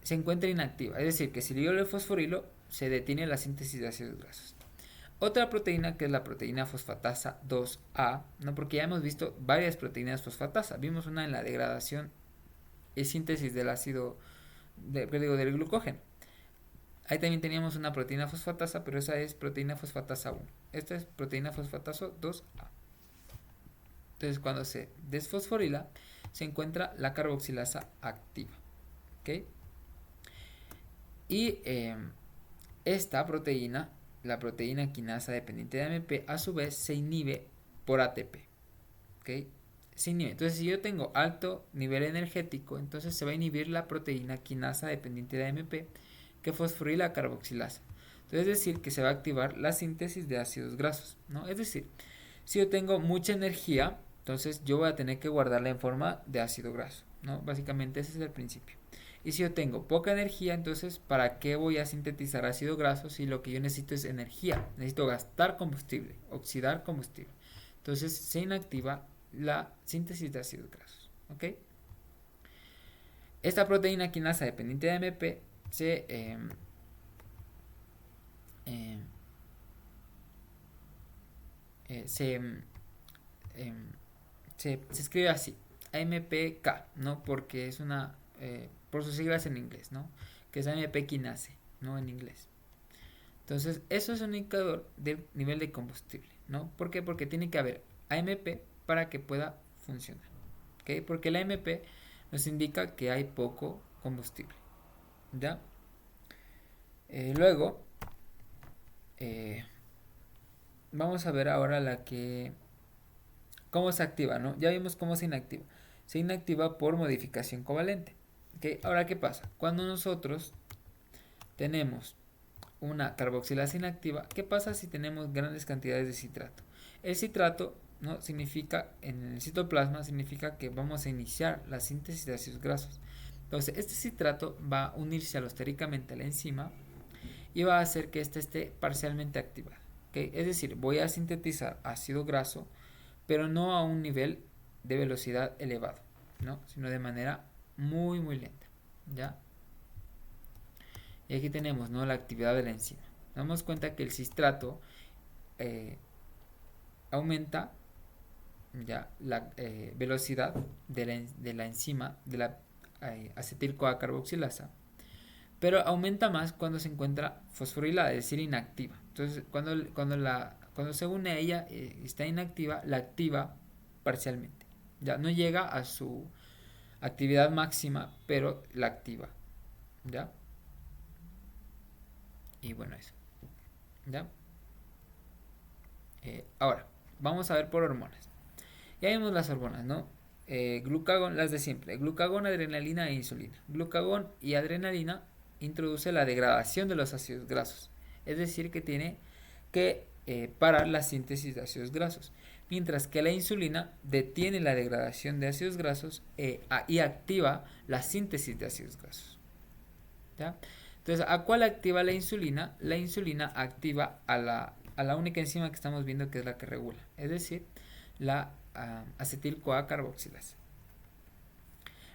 se encuentra inactiva. Es decir, que si yo le fosforilo, se detiene la síntesis de ácidos grasos. Otra proteína que es la proteína fosfatasa 2A, ¿no? Porque ya hemos visto varias proteínas fosfatasa. Vimos una en la degradación y síntesis del ácido, del glucógeno. Ahí también teníamos una proteína fosfatasa, pero esa es proteína fosfatasa 1. Esta es proteína fosfatasa 2A. Entonces, cuando se desfosforila, se encuentra la carboxilasa activa, ¿ok? Y esta proteína, la proteína quinasa dependiente de AMP, a su vez se inhibe por ATP, ¿ok? Se inhibe. Entonces, si yo tengo alto nivel energético, entonces se va a inhibir la proteína quinasa dependiente de AMP que fosforila carboxilasa. Entonces, es decir, que se va a activar la síntesis de ácidos grasos, ¿no? Es decir, si yo tengo mucha energía, entonces yo voy a tener que guardarla en forma de ácido graso, ¿no? Básicamente ese es el principio. Y si yo tengo poca energía, entonces ¿para qué voy a sintetizar ácido graso si lo que yo necesito es energía? Necesito gastar combustible, oxidar combustible. Entonces se inactiva la síntesis de ácidos grasos, ¿ok? Esta proteína quinasa dependiente de AMP se escribe así, AMPK, ¿no? Porque es una, por sus siglas en inglés, ¿no? Que es AMP quinase, ¿no? En inglés. Entonces, eso es un indicador del nivel de combustible, ¿no? ¿Por qué? Porque tiene que haber AMP para que pueda funcionar, ¿ok? Porque el AMP nos indica que hay poco combustible, ¿ya? Luego, vamos a ver ahora cómo se activa, ¿no? Ya vimos cómo se inactiva. Se inactiva por modificación covalente, ¿ok? Ahora, ¿qué pasa? Cuando nosotros tenemos una carboxilasa inactiva, ¿qué pasa si tenemos grandes cantidades de citrato? El citrato, ¿no? Significa, en el citoplasma, significa que vamos a iniciar la síntesis de ácidos grasos. Entonces, este citrato va a unirse alostéricamente a la enzima y va a hacer que ésta esté parcialmente activada, ¿okay? Es decir, voy a sintetizar ácido graso, pero no a un nivel de velocidad elevado, ¿no? Sino de manera muy, muy lenta, ¿ya? Y aquí tenemos, ¿no?, la actividad de la enzima. Nos damos cuenta que el cistrato aumenta ya la velocidad de la enzima de la acetil-CoA carboxilasa, pero aumenta más cuando se encuentra fosforilada, es decir, inactiva. Entonces, cuando se une a ella, está inactiva, la activa parcialmente. Ya no llega a su actividad máxima, pero la activa. ¿Ya? Y bueno, eso. ¿Ya? Ahora, vamos a ver por hormonas. Ya vimos las hormonas, ¿no? Glucagón, las de siempre. Glucagón, adrenalina e insulina. Glucagón y adrenalina introduce la degradación de los ácidos grasos. Es decir, que tiene que parar la síntesis de ácidos grasos. Mientras que la insulina detiene la degradación de ácidos grasos y activa la síntesis de ácidos grasos. ¿Ya? Entonces, ¿a cuál activa la insulina? La insulina activa a la única enzima que estamos viendo, que es la que regula. Es decir, la acetil-CoA carboxilasa.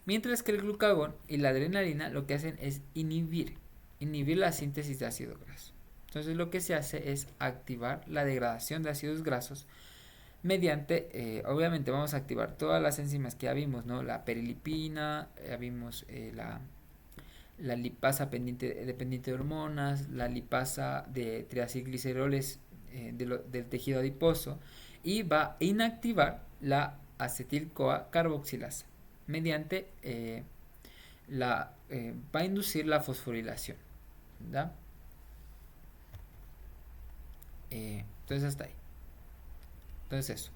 Mientras que el glucagón y la adrenalina lo que hacen es inhibir la síntesis de ácido graso. Entonces lo que se hace es activar la degradación de ácidos grasos mediante, obviamente vamos a activar todas las enzimas que ya vimos, ¿no? La perilipina, ya vimos la lipasa dependiente de hormonas, la lipasa de triacilgliceroles del tejido adiposo, y va a inactivar la acetil-CoA carboxilasa mediante va a inducir la fosforilación. ¿Da? Entonces hasta ahí. Entonces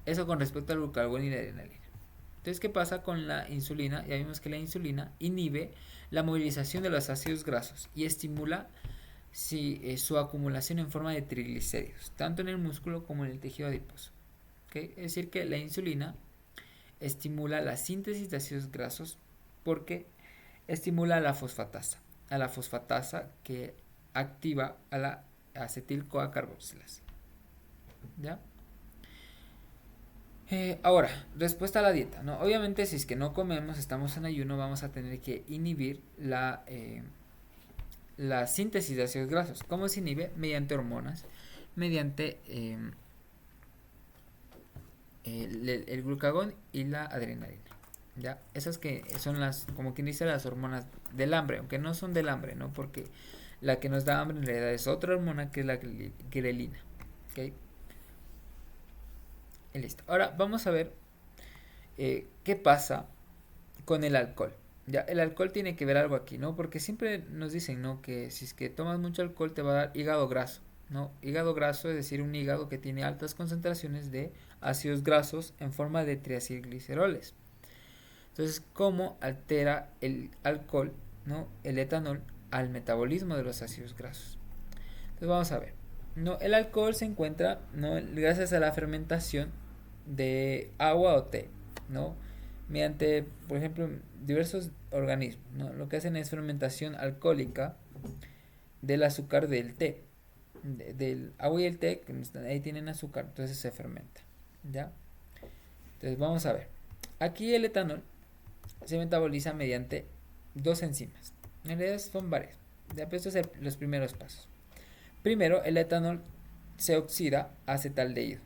eso con respecto al glucagón y la adrenalina. Entonces, ¿qué pasa con la insulina? Ya vimos que la insulina inhibe la movilización de los ácidos grasos y estimula su acumulación en forma de triglicéridos, tanto en el músculo como en el tejido adiposo. ¿Okay? Es decir, que la insulina estimula la síntesis de ácidos grasos porque estimula a la fosfatasa que activa a la acetil-CoA carboxilasa. ¿Ya? Ahora, respuesta a la dieta, ¿no? Obviamente, si es que no comemos, estamos en ayuno, vamos a tener que inhibir la síntesis de ácidos grasos. ¿Cómo se inhibe? Mediante hormonas, mediante el glucagón y la adrenalina. ¿Ya? Esas que son como quien dice, las hormonas del hambre, aunque no son del hambre, ¿no? Porque la que nos da hambre en realidad es otra hormona, que es la grelina. ¿Okay? Y listo. Ahora vamos a ver qué pasa con el alcohol. Ya, el alcohol tiene que ver algo aquí, ¿no? Porque siempre nos dicen, ¿no?, que si es que tomas mucho alcohol te va a dar hígado graso, ¿no? Hígado graso es decir, un hígado que tiene altas concentraciones de ácidos grasos en forma de triacilgliceroles. Entonces, ¿cómo altera el alcohol, ¿no?, el etanol, al metabolismo de los ácidos grasos? Entonces vamos a ver, ¿no? El alcohol se encuentra, ¿no?, gracias a la fermentación de agua o té, ¿no?, mediante, por ejemplo, diversos organismos, ¿no? Lo que hacen es fermentación alcohólica del azúcar del té, del agua y el té, que ahí tienen azúcar, entonces se fermenta, ¿ya? Entonces vamos a ver, aquí el etanol se metaboliza mediante dos enzimas, en realidad son varias, ya, pero estos son los primeros pasos. Primero, el etanol se oxida a acetaldehído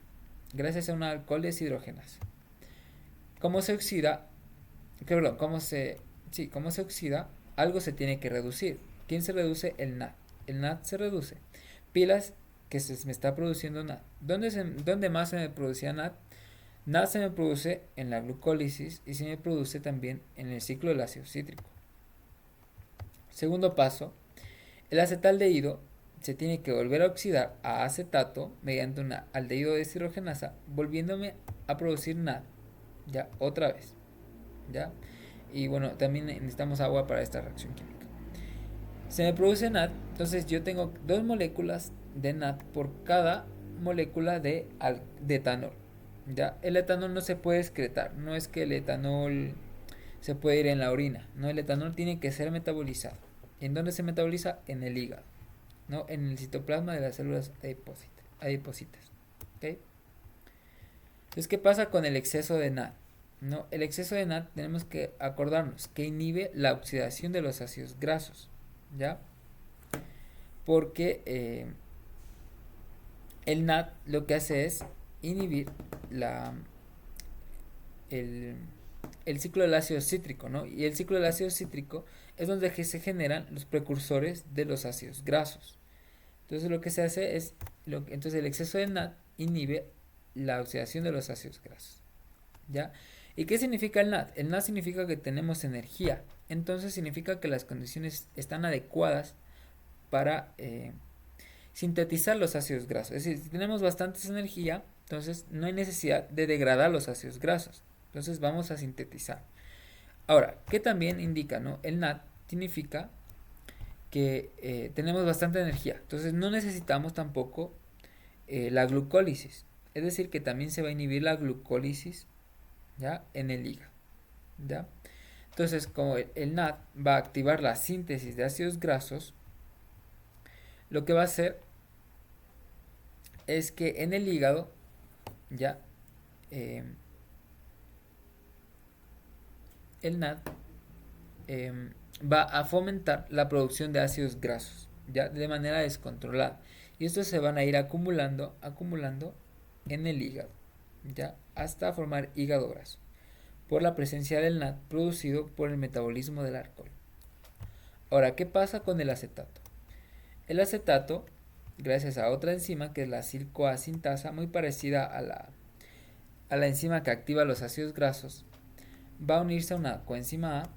gracias a un alcohol deshidrogenasa. ¿Cómo se oxida? ¿Cómo se oxida? Algo se tiene que reducir. ¿Quién se reduce? El NAD. El NAD se reduce. Pilas que se me está produciendo NAD. ¿Dónde más se me producía NAD? NAD se me produce en la glucólisis y se me produce también en el ciclo del ácido cítrico. Segundo paso, el acetaldehído se tiene que volver a oxidar a acetato mediante una aldehído deshidrogenasa, volviéndome a producir NAD, ya, otra vez, ya. Y bueno, también necesitamos agua para esta reacción química. Se me produce NAD, entonces yo tengo 2 moléculas de NAD por cada molécula de etanol, ya. El etanol no se puede excretar, no es que el etanol se puede ir en la orina, no, el etanol tiene que ser metabolizado. ¿En dónde se metaboliza? En el hígado, ¿no?, en el citoplasma de las células adipocitas. ¿Okay? Entonces, ¿qué pasa con el exceso de NAD? ¿No? El exceso de NAD tenemos que acordarnos que inhibe la oxidación de los ácidos grasos. ¿ya? Porque el NAD lo que hace es inhibir el, el ciclo del ácido cítrico, ¿no? Y el ciclo del ácido cítrico es donde se generan los precursores de los ácidos grasos. Entonces lo que se hace es, entonces el exceso de NAD inhibe la oxidación de los ácidos grasos, ¿ya? ¿Y qué significa el NAD? El NAD significa que tenemos energía, entonces significa que las condiciones están adecuadas para sintetizar los ácidos grasos. Es decir, si tenemos bastante energía, entonces no hay necesidad de degradar los ácidos grasos. Entonces vamos a sintetizar. Ahora, ¿qué también indica, no? El NAD significa que tenemos bastante energía. Entonces no necesitamos tampoco la glucólisis. Es decir, que también se va a inhibir la glucólisis, ¿ya? En el hígado, ¿ya? Entonces, como el NAD va a activar la síntesis de ácidos grasos, lo que va a hacer es que en el hígado, ya, el NAD va a fomentar la producción de ácidos grasos, ya, de manera descontrolada. Y estos se van a ir acumulando en el hígado, ya, hasta formar hígado graso, por la presencia del NAD producido por el metabolismo del alcohol. Ahora, ¿qué pasa con el acetato? El acetato, gracias a otra enzima que es la acil-CoA sintasa, muy parecida a la enzima que activa los ácidos grasos, va a unirse a una coenzima A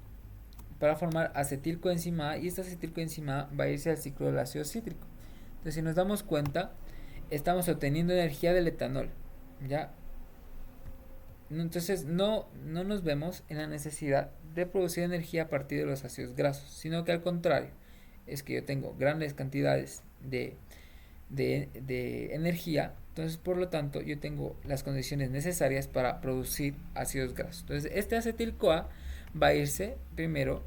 para formar acetilcoenzima A, y esta acetilcoenzima A va a irse al ciclo del ácido cítrico. Entonces, si nos damos cuenta, estamos obteniendo energía del etanol, ¿ya? Entonces no nos vemos en la necesidad de producir energía a partir de los ácidos grasos, sino que al contrario, es que yo tengo grandes cantidades de energía, entonces por lo tanto yo tengo las condiciones necesarias para producir ácidos grasos. Entonces este acetil-CoA va a irse primero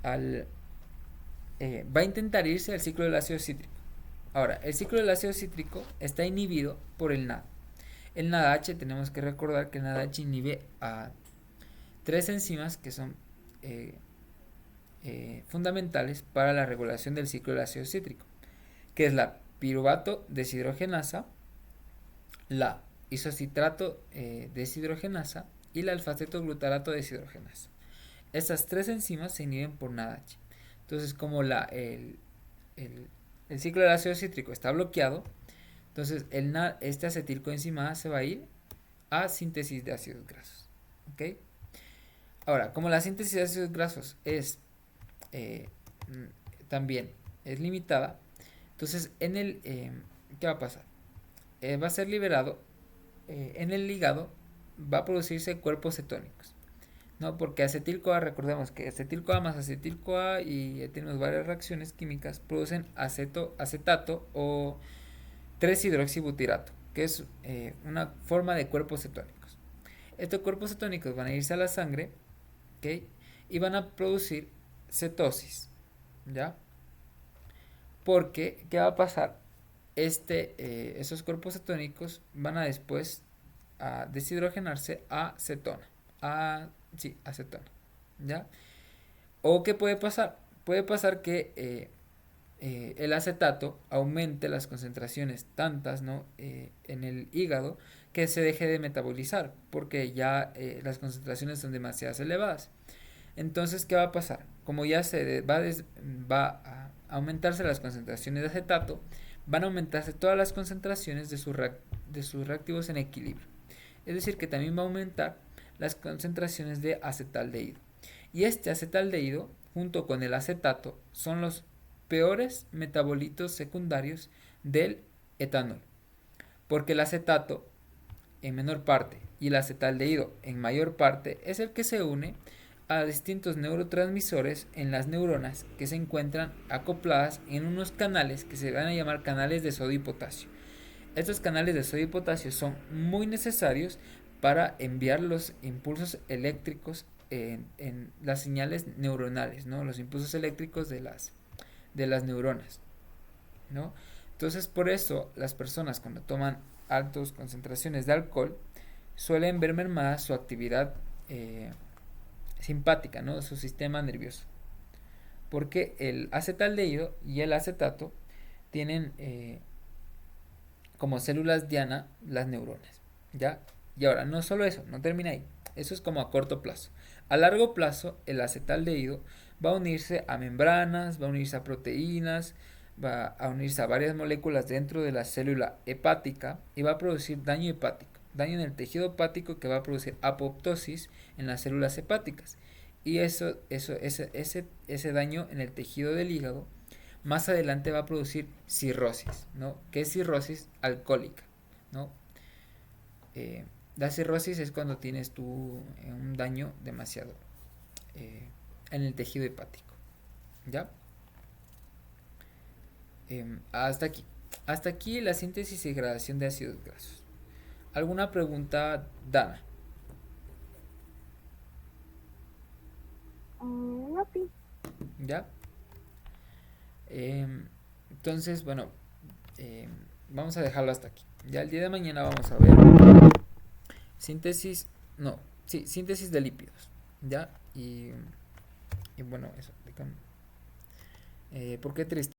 va a intentar irse al ciclo del ácido cítrico. Ahora, el ciclo del ácido cítrico está inhibido por el NAD. El NADH, tenemos que recordar que el NADH inhibe a tres enzimas que son fundamentales para la regulación del ciclo del ácido cítrico, que es la piruvato deshidrogenasa, la isocitrato deshidrogenasa y la alfa-cetoglutarato deshidrogenasa. Estas tres enzimas se inhiben por NADH. Entonces, como el ciclo del ácido cítrico está bloqueado, entonces este acetilcoenzima A se va a ir a síntesis de ácidos grasos. ¿Ok? Ahora, como la síntesis de ácidos grasos es también es limitada, entonces ¿qué va a pasar? Va a ser liberado en el hígado, va a producirse cuerpos cetónicos, ¿no? Porque acetil-CoA, recordemos que acetil-CoA más acetil-CoA, y tenemos varias reacciones químicas, producen acetato o 3-hidroxibutirato, que es una forma de cuerpos cetónicos. Estos cuerpos cetónicos van a irse a la sangre, ¿ok? Y van a producir cetosis, ¿ya? Porque, ¿qué va a pasar? Esos cuerpos cetónicos van a después a deshidrogenarse a cetona, a cetona, ¿ya? ¿O qué puede pasar? Puede pasar que el acetato aumente las concentraciones tantas, ¿no? En el hígado, que se deje de metabolizar, porque ya las concentraciones son demasiado elevadas. Entonces, ¿qué va a pasar? Como ya va a aumentarse las concentraciones de acetato, van a aumentarse todas las concentraciones de sus reactivos en equilibrio. Es decir, que también va a aumentar las concentraciones de acetaldehído. Y este acetaldehído, junto con el acetato, son los peores metabolitos secundarios del etanol. Porque el acetato, en menor parte, y el acetaldehído, en mayor parte, es el que se une a distintos neurotransmisores en las neuronas que se encuentran acopladas en unos canales que se van a llamar canales de sodio y potasio. Estos canales de sodio y potasio son muy necesarios para enviar los impulsos eléctricos en las señales neuronales, ¿no? Los impulsos eléctricos de las neuronas, ¿no? Entonces, por eso las personas cuando toman altas concentraciones de alcohol suelen ver mermada su actividad simpática, ¿no? Su sistema nervioso. porque el acetaldehído y el acetato tienen como células diana las neuronas, ¿ya? Y ahora, no solo eso, no termina ahí. Eso es como a corto plazo. A largo plazo, el acetaldehído va a unirse a membranas, va a unirse a proteínas, va a unirse a varias moléculas dentro de la célula hepática y va a producir daño hepático, daño en el tejido hepático que va a producir apoptosis en las células hepáticas. Y ese daño en el tejido del hígado más adelante va a producir cirrosis, ¿no? ¿Qué es cirrosis? Alcohólica, ¿no? Eh, la cirrosis es cuando tienes tú un daño demasiado eh, en el tejido hepático, ¿ya? Hasta aquí. Hasta aquí la síntesis y degradación de ácidos grasos. ¿Alguna pregunta, Dana? No, sí. ¿Ya? Entonces, bueno, eh, vamos a dejarlo hasta aquí. Ya el día de mañana vamos a ver síntesis, no, sí, síntesis de lípidos, ¿ya? Y bueno, eso. ¿Por qué triste?